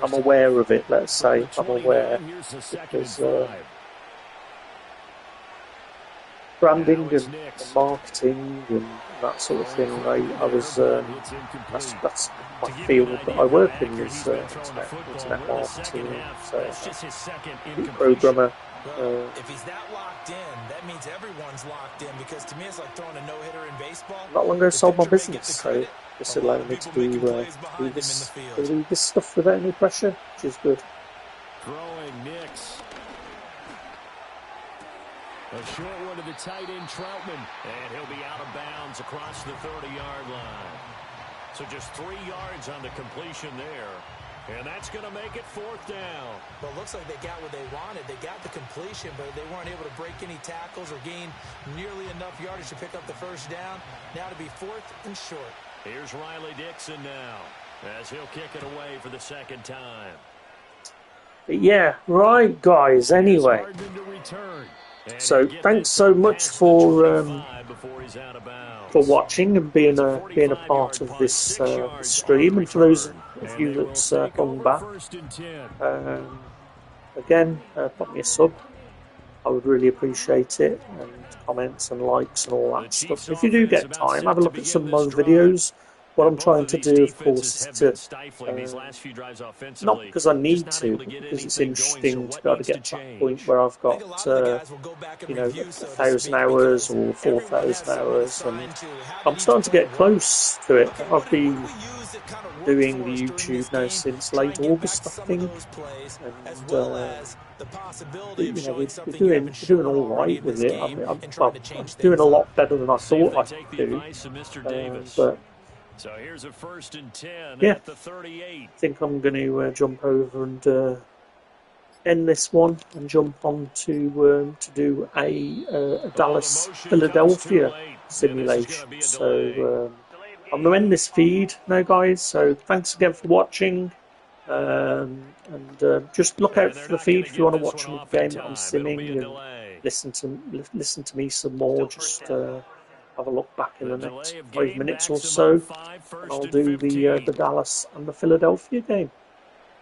I'm aware of it, let's say. I'm aware because branding and marketing and that sort of thing. I was that's my field that I work in is internet marketing. So programmer. If he's that locked in, that means everyone's locked in, because to me it's like throwing a no-hitter in baseball. Not long ago sold my business, so this allowed me to do this stuff without any pressure, which is good. Throwing Nix. A short one to the tight end, Troutman. And he'll be out of bounds across the 30-yard line. So just 3 yards on the completion there. And that's going to make it 4th down. Well, it looks like they got what they wanted. They got the completion, but they weren't able to break any tackles or gain nearly enough yardage to pick up the first down. Now to be 4th and short. Here's Riley Dixon now, as he'll kick it away for the 2nd time. Yeah, right, guys. Anyway, so thanks so much for watching and being a part of this stream, and for those of you that's gone back, again, put me a sub. I would really appreciate it, and comments and likes and all that stuff. If you do get time, have a look at some of my videos. What I'm trying to do, of course, is to not because I need to, but because it's interesting to be able to get to that point where I've got 1,000 hours or 4,000 hours, and I'm starting to get close to it. I've been doing the YouTube now since late August, I think, and we're doing all right with it. I'm doing a lot better than I thought I could do, but. So here's a 1st and 10 yeah, at the 38. I think I'm going to jump over and end this one and jump on to do a Dallas-Philadelphia simulation. So I'm going to end this feed now, guys. So thanks again for watching. And just look out for the feed if you want to watch the game that I'm simming and listen to me some more. Just have a look back in the next 5 minutes or so, and I'll do the Dallas and the Philadelphia game.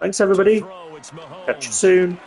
Thanks, everybody. Catch you soon.